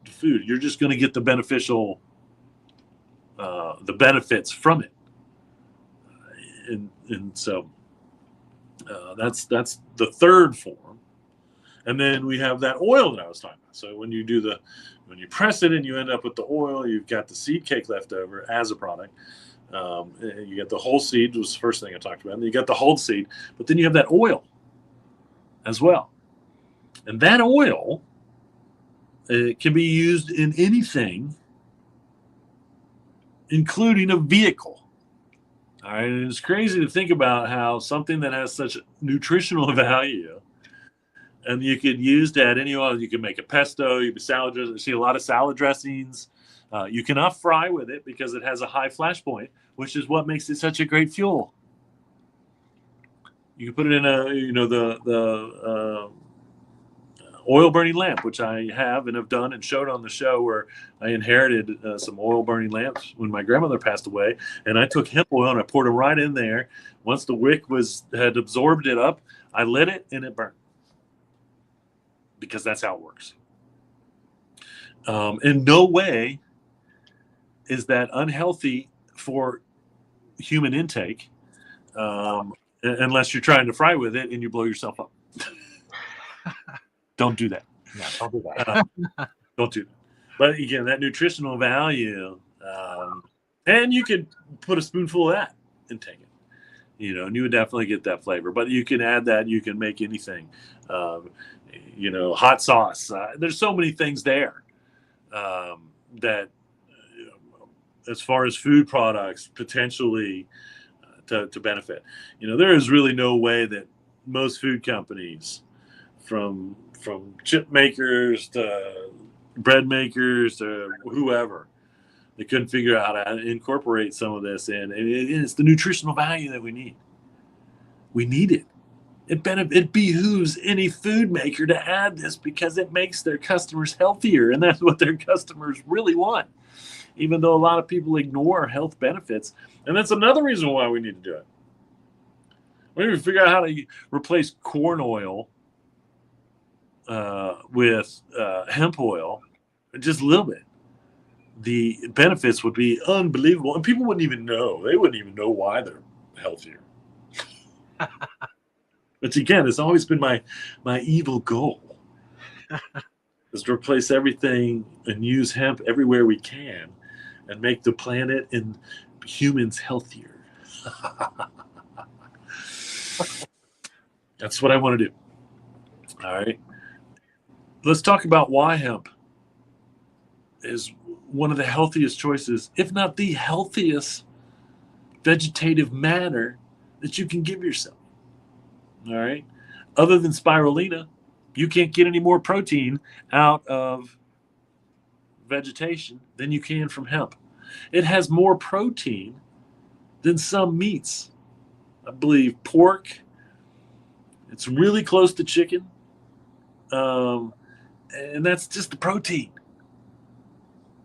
food. You're just gonna get the beneficial, the benefits from it. And so that's the third form. And then we have that oil that I was talking about. So when you press it and you end up with the oil, you've got the seed cake left over as a product. You get the whole seed, was the first thing I talked about. And you got the whole seed, but then you have that oil as well. And that oil can be used in anything, including a vehicle. All right, and it's crazy to think about how something that has such nutritional value, and you could use that any oil. You can make a pesto, you can salad dressing. You see a lot of salad dressings. You cannot fry with it because it has a high flash point, which is what makes it such a great fuel. You can put it in the oil burning lamp, which I have and have done and showed on the show, where I inherited some oil burning lamps when my grandmother passed away, and I took hemp oil and I poured them right in there. Once the wick had absorbed it up, I lit it and it burned, because that's how it works. In no way is that unhealthy for human intake, unless you're trying to fry with it and you blow yourself up. Don't do that. No, don't do that. Don't do that. But again, that nutritional value, and you could put a spoonful of that and take it, and you would definitely get that flavor. But you can add that. You can make anything, hot sauce. There's so many things there that, as far as food products, potentially to benefit. There is really no way that most food companies, from chip makers to bread makers to whoever, they couldn't figure out how to incorporate some of this in. And it's the nutritional value that we need. We need it. It behooves any food maker to add this, because it makes their customers healthier, and that's what their customers really want, even though a lot of people ignore health benefits. And that's another reason why we need to do it. We need to figure out how to replace corn oil with hemp oil, just a little bit. The benefits would be unbelievable, and people wouldn't even know. They wouldn't even know why they're healthier. But again, it's always been my evil goal, is to replace everything and use hemp everywhere we can and make the planet and humans healthier. That's what I want to do. All right. Let's talk about why hemp is one of the healthiest choices, if not the healthiest vegetative matter that you can give yourself. All right. Other than spirulina, you can't get any more protein out of vegetation than you can from hemp. It has more protein than some meats. I believe pork, it's really close to chicken. And that's just the protein,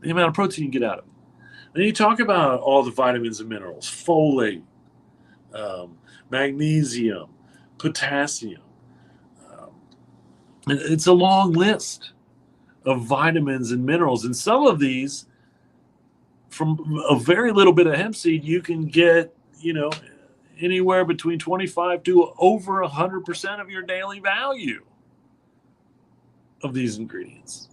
the amount of protein you get out of it. Then you talk about all the vitamins and minerals, folate, magnesium, potassium. Um, it's a long list of vitamins and minerals. And some of these, from a very little bit of hemp seed, you can get, anywhere between 25 to over 100% of your daily value of these ingredients.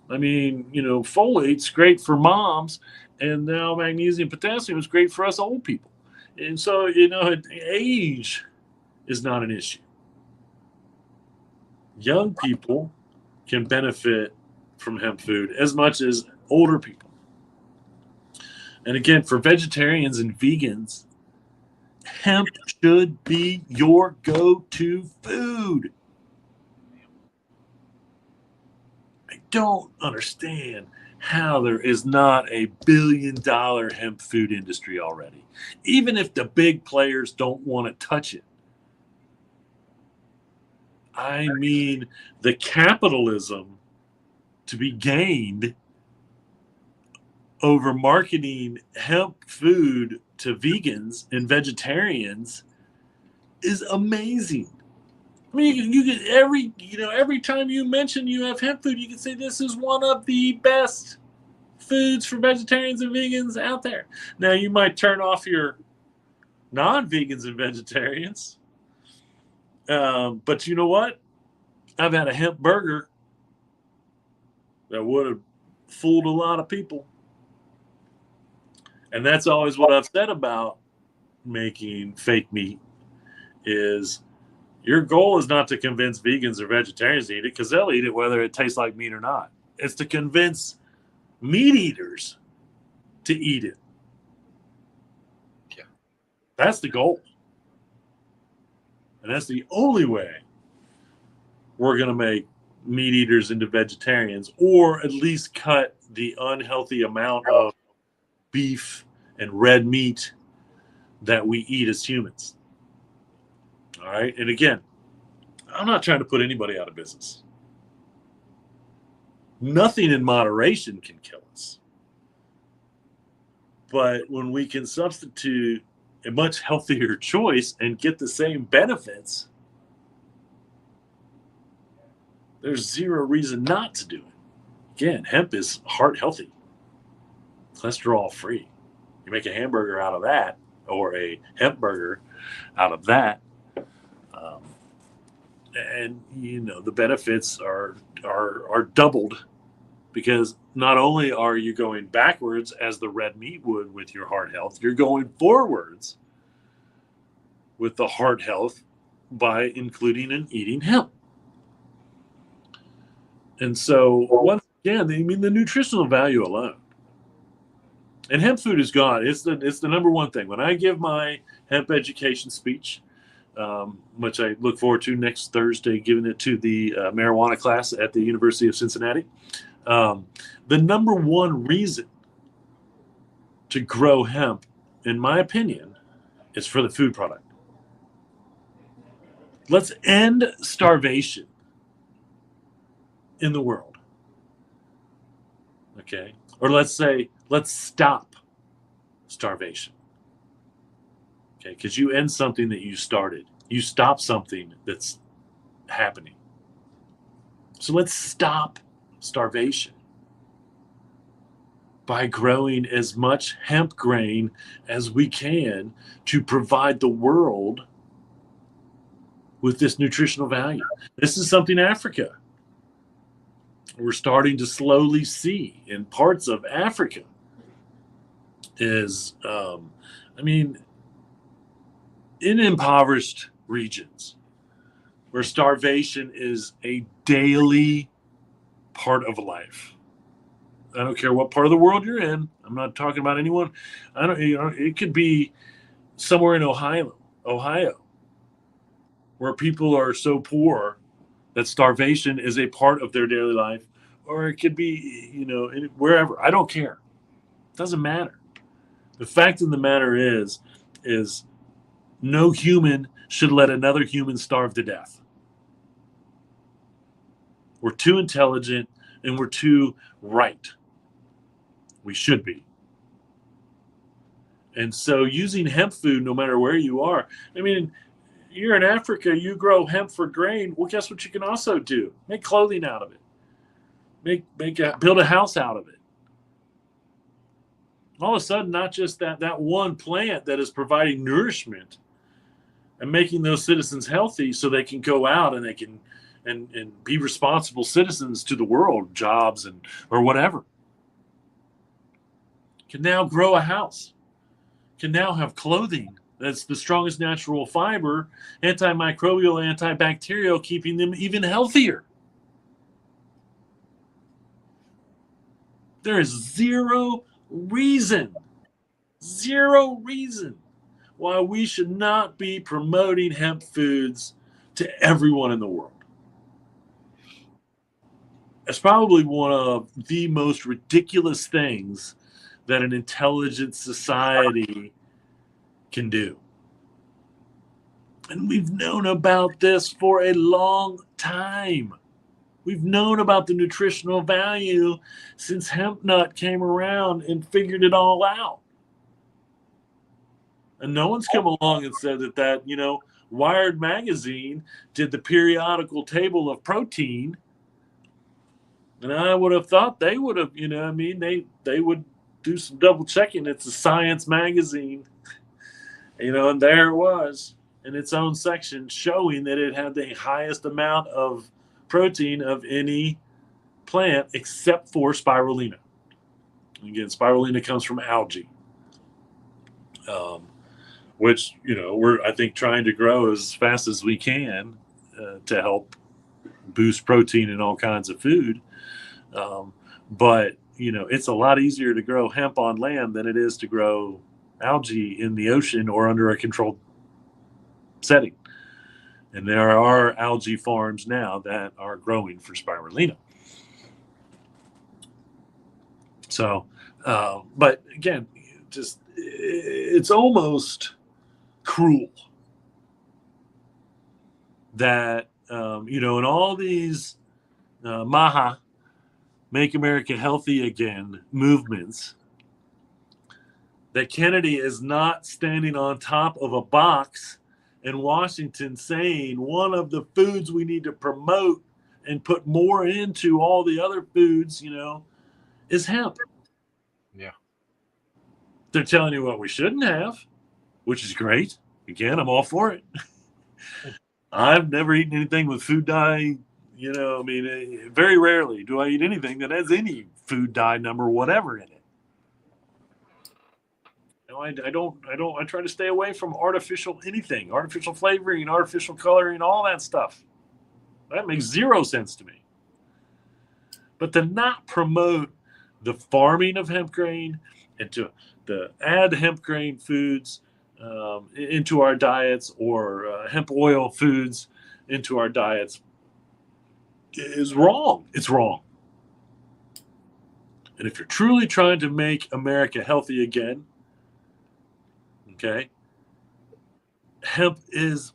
I mean, folate's great for moms, and now magnesium, potassium is great for us old people. And so, age is not an issue. Young people can benefit from hemp food as much as older people. And again, for vegetarians and vegans, hemp should be your go-to food. I don't understand how there is not a billion-dollar hemp food industry already, even if the big players don't want to touch it. I mean, the capitalism to be gained over marketing hemp food to vegans and vegetarians is amazing. I mean, you can every time you mention you have hemp food, you can say this is one of the best foods for vegetarians and vegans out there. Now, you might turn off your non-vegans and vegetarians, but you know what? I've had a hemp burger that would have fooled a lot of people. And that's always what I've said about making fake meat is your goal is not to convince vegans or vegetarians to eat it because they'll eat it whether it tastes like meat or not. It's to convince meat eaters to eat it. Yeah. That's the goal. And that's the only way we're going to make meat eaters into vegetarians, or at least cut the unhealthy amount of beef and red meat that we eat as humans. All right. And again, I'm not trying to put anybody out of business. Nothing in moderation can kill us. But when we can substitute a much healthier choice and get the same benefits, there's zero reason not to do it. Again, hemp is heart healthy, cholesterol free. You make a hamburger out of that, or a hemp burger out of that, and the benefits are doubled, because not only are you going backwards as the red meat would with your heart health, you're going forwards with the heart health by including and eating hemp. And so once again, the nutritional value alone. And hemp food is gone. It's the number one thing. When I give my hemp education speech, which I look forward to next Thursday, giving it to the marijuana class at the University of Cincinnati, the number one reason to grow hemp, in my opinion, is for the food product. Let's end starvation in the world. Okay? Or let's say, let's stop starvation. Okay? Because you end something that you started. You stop something that's happening. So let's stop starvation by growing as much hemp grain as we can to provide the world with this nutritional value. This is something Africa we're starting to slowly see in parts of Africa is, in impoverished regions, where starvation is a daily part of life. I don't care what part of the world you're in. I'm not talking about anyone. I don't. It could be somewhere in Ohio, where people are so poor that starvation is a part of their daily life, or it could be, wherever. I don't care. It doesn't matter. The fact of the matter is no human should let another human starve to death. We're too intelligent and we're too right. We should be. And so using hemp food, no matter where you are, I mean, you're in Africa, you grow hemp for grain. Well, guess what you can also do? Make clothing out of it. Build a house out of it. All of a sudden, not just that one plant that is providing nourishment and making those citizens healthy so they can go out and they can and be responsible citizens to the world, jobs or whatever. Can now grow a house. Can now have clothing that's the strongest natural fiber, antimicrobial, antibacterial, keeping them even healthier. There is zero reason why we should not be promoting hemp foods to everyone in the world. It's probably one of the most ridiculous things that an intelligent society can do. And we've known about this for a long time. We've known about the nutritional value since hemp nut came around and figured it all out. And no one's come along and said that Wired magazine did the periodical table of protein. And I would have thought they would have, they would do some double checking. It's a science magazine, and there it was in its own section showing that it had the highest amount of protein of any plant except for spirulina. Again, spirulina comes from algae, which, we're, I think, trying to grow as fast as we can to help boost protein in all kinds of food. But it's a lot easier to grow hemp on land than it is to grow algae in the ocean or under a controlled setting. And there are algae farms now that are growing for spirulina. So, but again, it's almost cruel that, in all these MAHA, Make America Healthy Again movements, that Kennedy is not standing on top of a box in Washington saying one of the foods we need to promote and put more into all the other foods, is hemp. Yeah. They're telling you what we shouldn't have, which is great. Again, I'm all for it. I've never eaten anything with food dye. Very rarely do I eat anything that has any food dye number, whatever in it. I try to stay away from artificial anything, artificial flavoring, artificial coloring, all that stuff. That makes zero sense to me. But to not promote the farming of hemp grain and to add hemp grain foods into our diets or hemp oil foods into our diets is wrong. It's wrong. And if you're truly trying to make America healthy again, okay, hemp is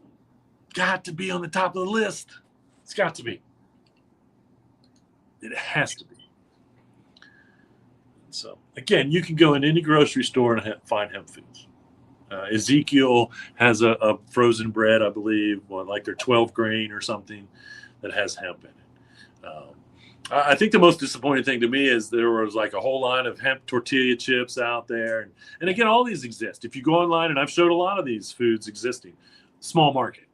got to be on the top of the list. It's got to be. It has to be. So, again, you can go in any grocery store and find hemp foods. Ezekiel has a frozen bread, I believe, like their 12 grain or something that has hemp in it. I think the most disappointing thing to me is there was like a whole line of hemp tortilla chips out there. And again, all these exist. If you go online, and I've showed a lot of these foods existing, small market,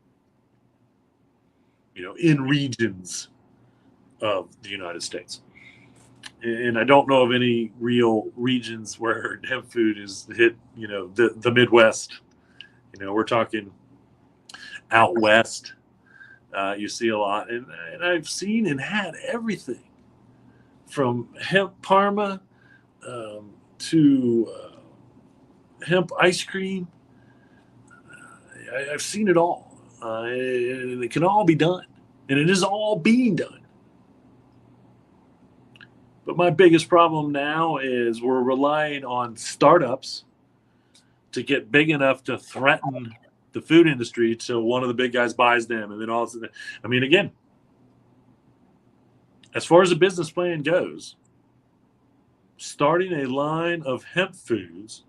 in regions of the United States. And I don't know of any real regions where hemp food is hit, the Midwest. We're talking out west. You see a lot, and I've seen and had everything from hemp parma to hemp ice cream. I've seen it all, and it can all be done, and it is all being done. But my biggest problem now is we're relying on startups to get big enough to threaten the food industry until one of the big guys buys them, and then all. I mean, again, as far as the business plan goes, starting a line of hemp foods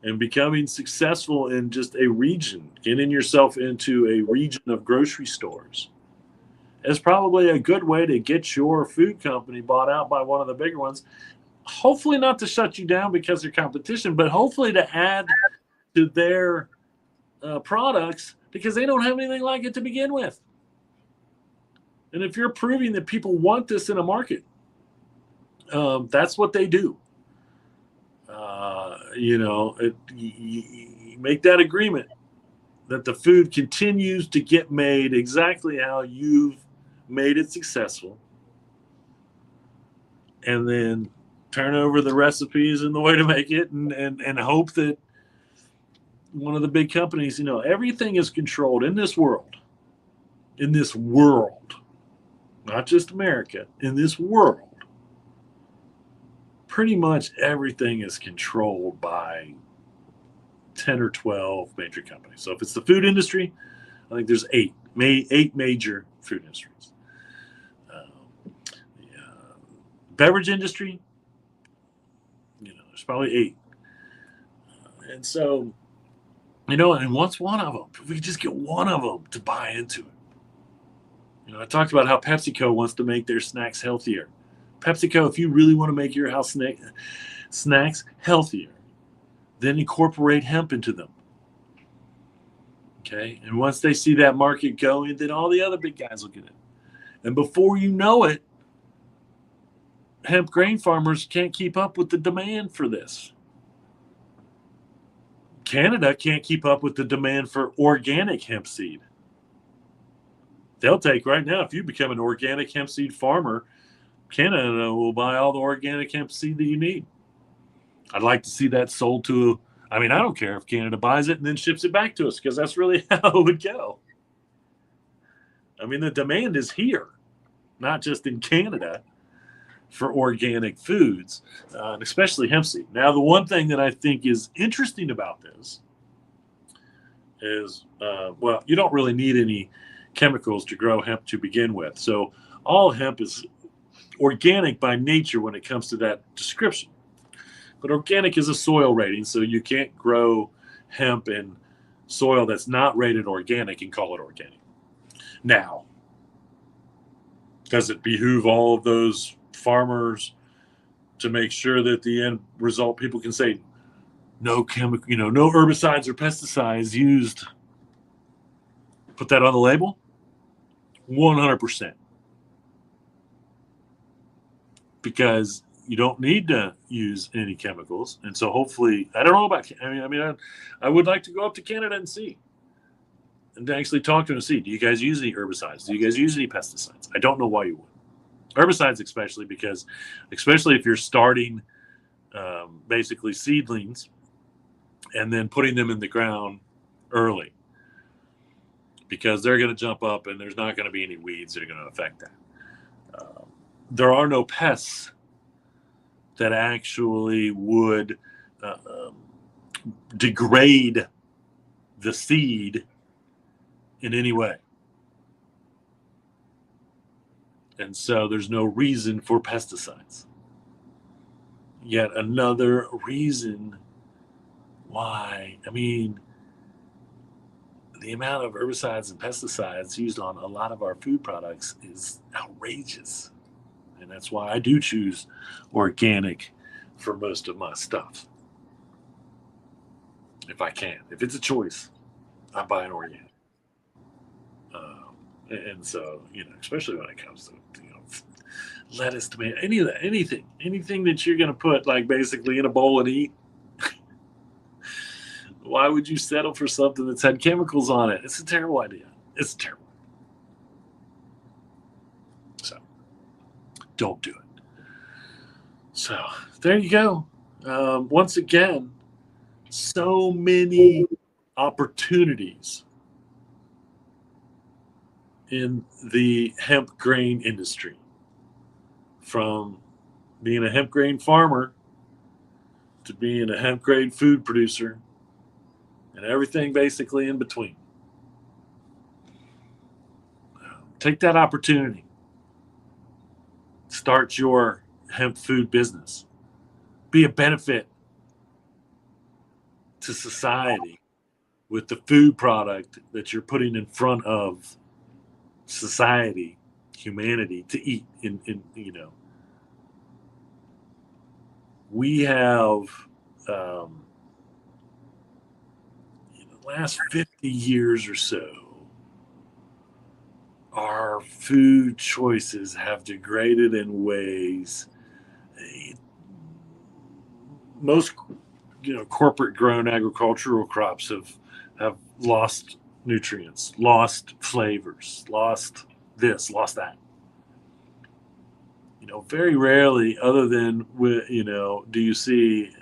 and becoming successful in just a region, getting yourself into a region of grocery stores, is probably a good way to get your food company bought out by one of the bigger ones. Hopefully not to shut you down because they're competition, but hopefully to add to their products because they don't have anything like it to begin with. And if you're proving that people want this in a market, that's what they do. You make that agreement that the food continues to get made exactly how you've made it successful, and then turn over the recipes and the way to make it, and hope that one of the big companies, everything is controlled in this world, not just America, in this world. Pretty much everything is controlled by 10 or 12 major companies. So if it's the food industry, I think there's eight major food industries. Beverage industry, there's probably 8. And so, and what's one of them? If we could just get one of them to buy into it. I talked about how PepsiCo wants to make their snacks healthier. PepsiCo, if you really want to make your house snacks healthier, then incorporate hemp into them. Okay? And once they see that market going, then all the other big guys will get it. And before you know it, hemp grain farmers can't keep up with the demand for this. Canada can't keep up with the demand for organic hemp seed. They'll take right now, if you become an organic hemp seed farmer, Canada will buy all the organic hemp seed that you need. I'd like to see that sold to, I don't care if Canada buys it and then ships it back to us, because that's really how it would go. The demand is here, not just in Canada, for organic foods, and especially hemp seed. Now, the one thing that I think is interesting about this is, you don't really need any chemicals to grow hemp to begin with. So all hemp is organic by nature when it comes to that description. But organic is a soil rating, so you can't grow hemp in soil that's not rated organic and call it organic. Now, does it behoove all of those farmers to make sure that the end result, people can say no chemical, no herbicides or pesticides used? Put that on the label? 100%. Because you don't need to use any chemicals. And so hopefully, I don't know about, I would like to go up to Canada and see, and to actually talk to them and see, do you guys use any herbicides? Do you guys use any pesticides? I don't know why you would. Herbicides especially, because especially if you're starting basically seedlings and then putting them in the ground early, because they're going to jump up and there's not going to be any weeds that are going to affect that. There are no pests that actually would degrade the seed in any way. And so there's no reason for pesticides. Yet another reason why, the amount of herbicides and pesticides used on a lot of our food products is outrageous. And that's why I do choose organic for most of my stuff. If I can. If it's a choice, I buy an organic. And so, especially when it comes to, lettuce, tomato, anything that you're going to put like basically in a bowl and eat. Why would you settle for something that's had chemicals on it? It's a terrible idea. It's terrible. don't do it. So there you go. Once again, so many opportunities in the hemp grain industry, from being a hemp grain farmer to being a hemp grain food producer and everything basically in between. Take that opportunity. Start your hemp food business. Be a benefit to society with the food product that you're putting in front of society, humanity to eat. We have the last 50 years or so, our food choices have degraded in ways. Most corporate grown agricultural crops have lost nutrients, lost flavors, lost this, lost that. Very rarely, other than do you see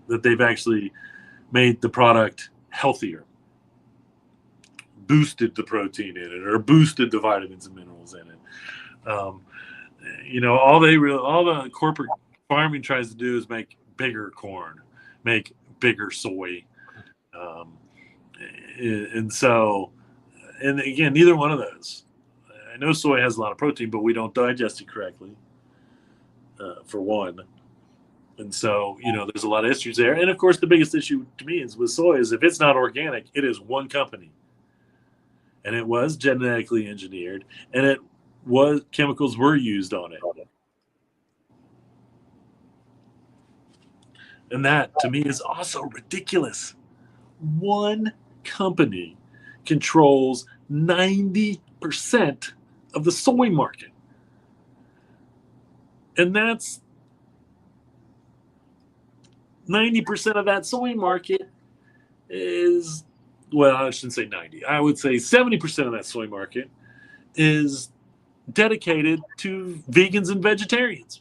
that they've actually made the product healthier, boosted the protein in it, or boosted the vitamins and minerals in it. All the corporate farming tries to do is make bigger corn, make bigger soy, and again, neither one of those. I know soy has a lot of protein, but we don't digest it correctly, for one. And so, there's a lot of issues there. And of course, the biggest issue to me is with soy is if it's not organic, it is one company. And it was genetically engineered, and chemicals were used on it. And that, to me, is also ridiculous. One company controls 90% of the soy market. And that's 90% of that soy market is, well, I shouldn't say 90. I would say 70% of that soy market is dedicated to vegans and vegetarians.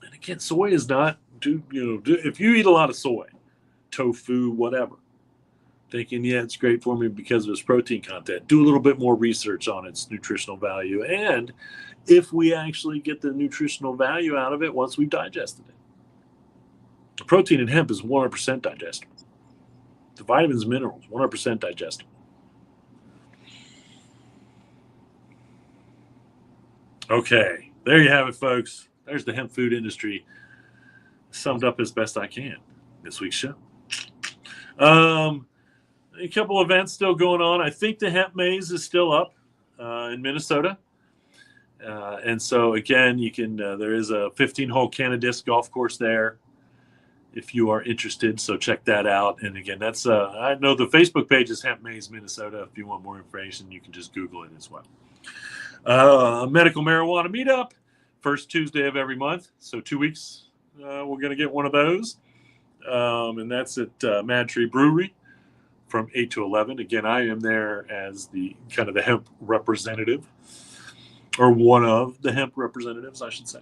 And again, soy is not, if you eat a lot of soy, tofu, whatever, thinking, it's great for me because of its protein content, do a little bit more research on its nutritional value. And if we actually get the nutritional value out of it once we've digested it. The protein in hemp is 100% digestible. The vitamins, minerals, 100% digestible. Okay, there you have it, folks. There's the hemp food industry summed up as best I can this week's show. A couple events still going on. I think the Hemp Maze is still up in Minnesota. And so, again, you can. There is a 15-hole Canadisc golf course there if you are interested. So check that out. And, again, that's I know the Facebook page is Hemp Maze Minnesota. If you want more information, you can just Google it as well. Medical marijuana meetup, first Tuesday of every month. So 2 weeks, we're going to get one of those. And that's at Mad Tree Brewery from 8 to 11. Again, I am there as the kind of the hemp representative, or one of the hemp representatives, I should say.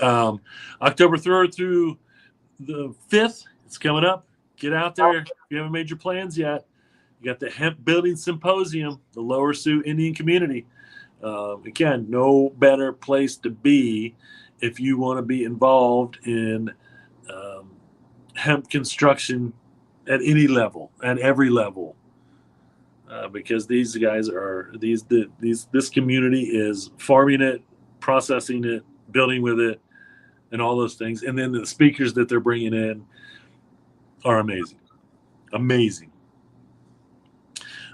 October 3rd through the 5th, it's coming up. Get out there. If you haven't made your plans yet, you got the Hemp Building Symposium, the Lower Sioux Indian community. Again, no better place to be if you want to be involved in hemp construction at any level, at every level, because these guys are this community is farming it, processing it, building with it, and all those things. And then the speakers that they're bringing in are amazing.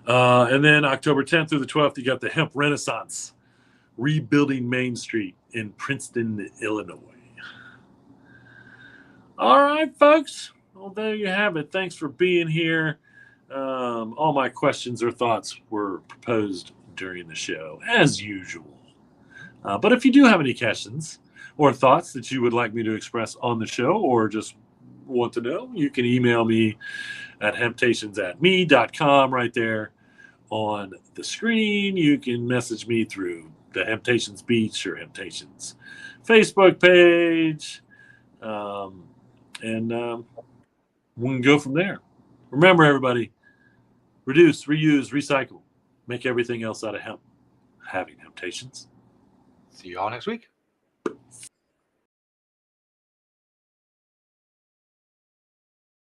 And then October 10th through the 12th, you got the Hemp Renaissance, rebuilding Main Street in Princeton, Illinois. All right, folks. Well, there you have it. Thanks for being here. All my questions or thoughts were proposed during the show, as usual. But if you do have any questions or thoughts that you would like me to express on the show, or just want to know, you can email me at hemptations@me.com right there, on the screen. You can message me through the Hemptations Beach or Hemptations Facebook page. And we can go from there. Remember, everybody, reduce, reuse, recycle. Make everything else out of hemp. Having Hemptations. See you all next week.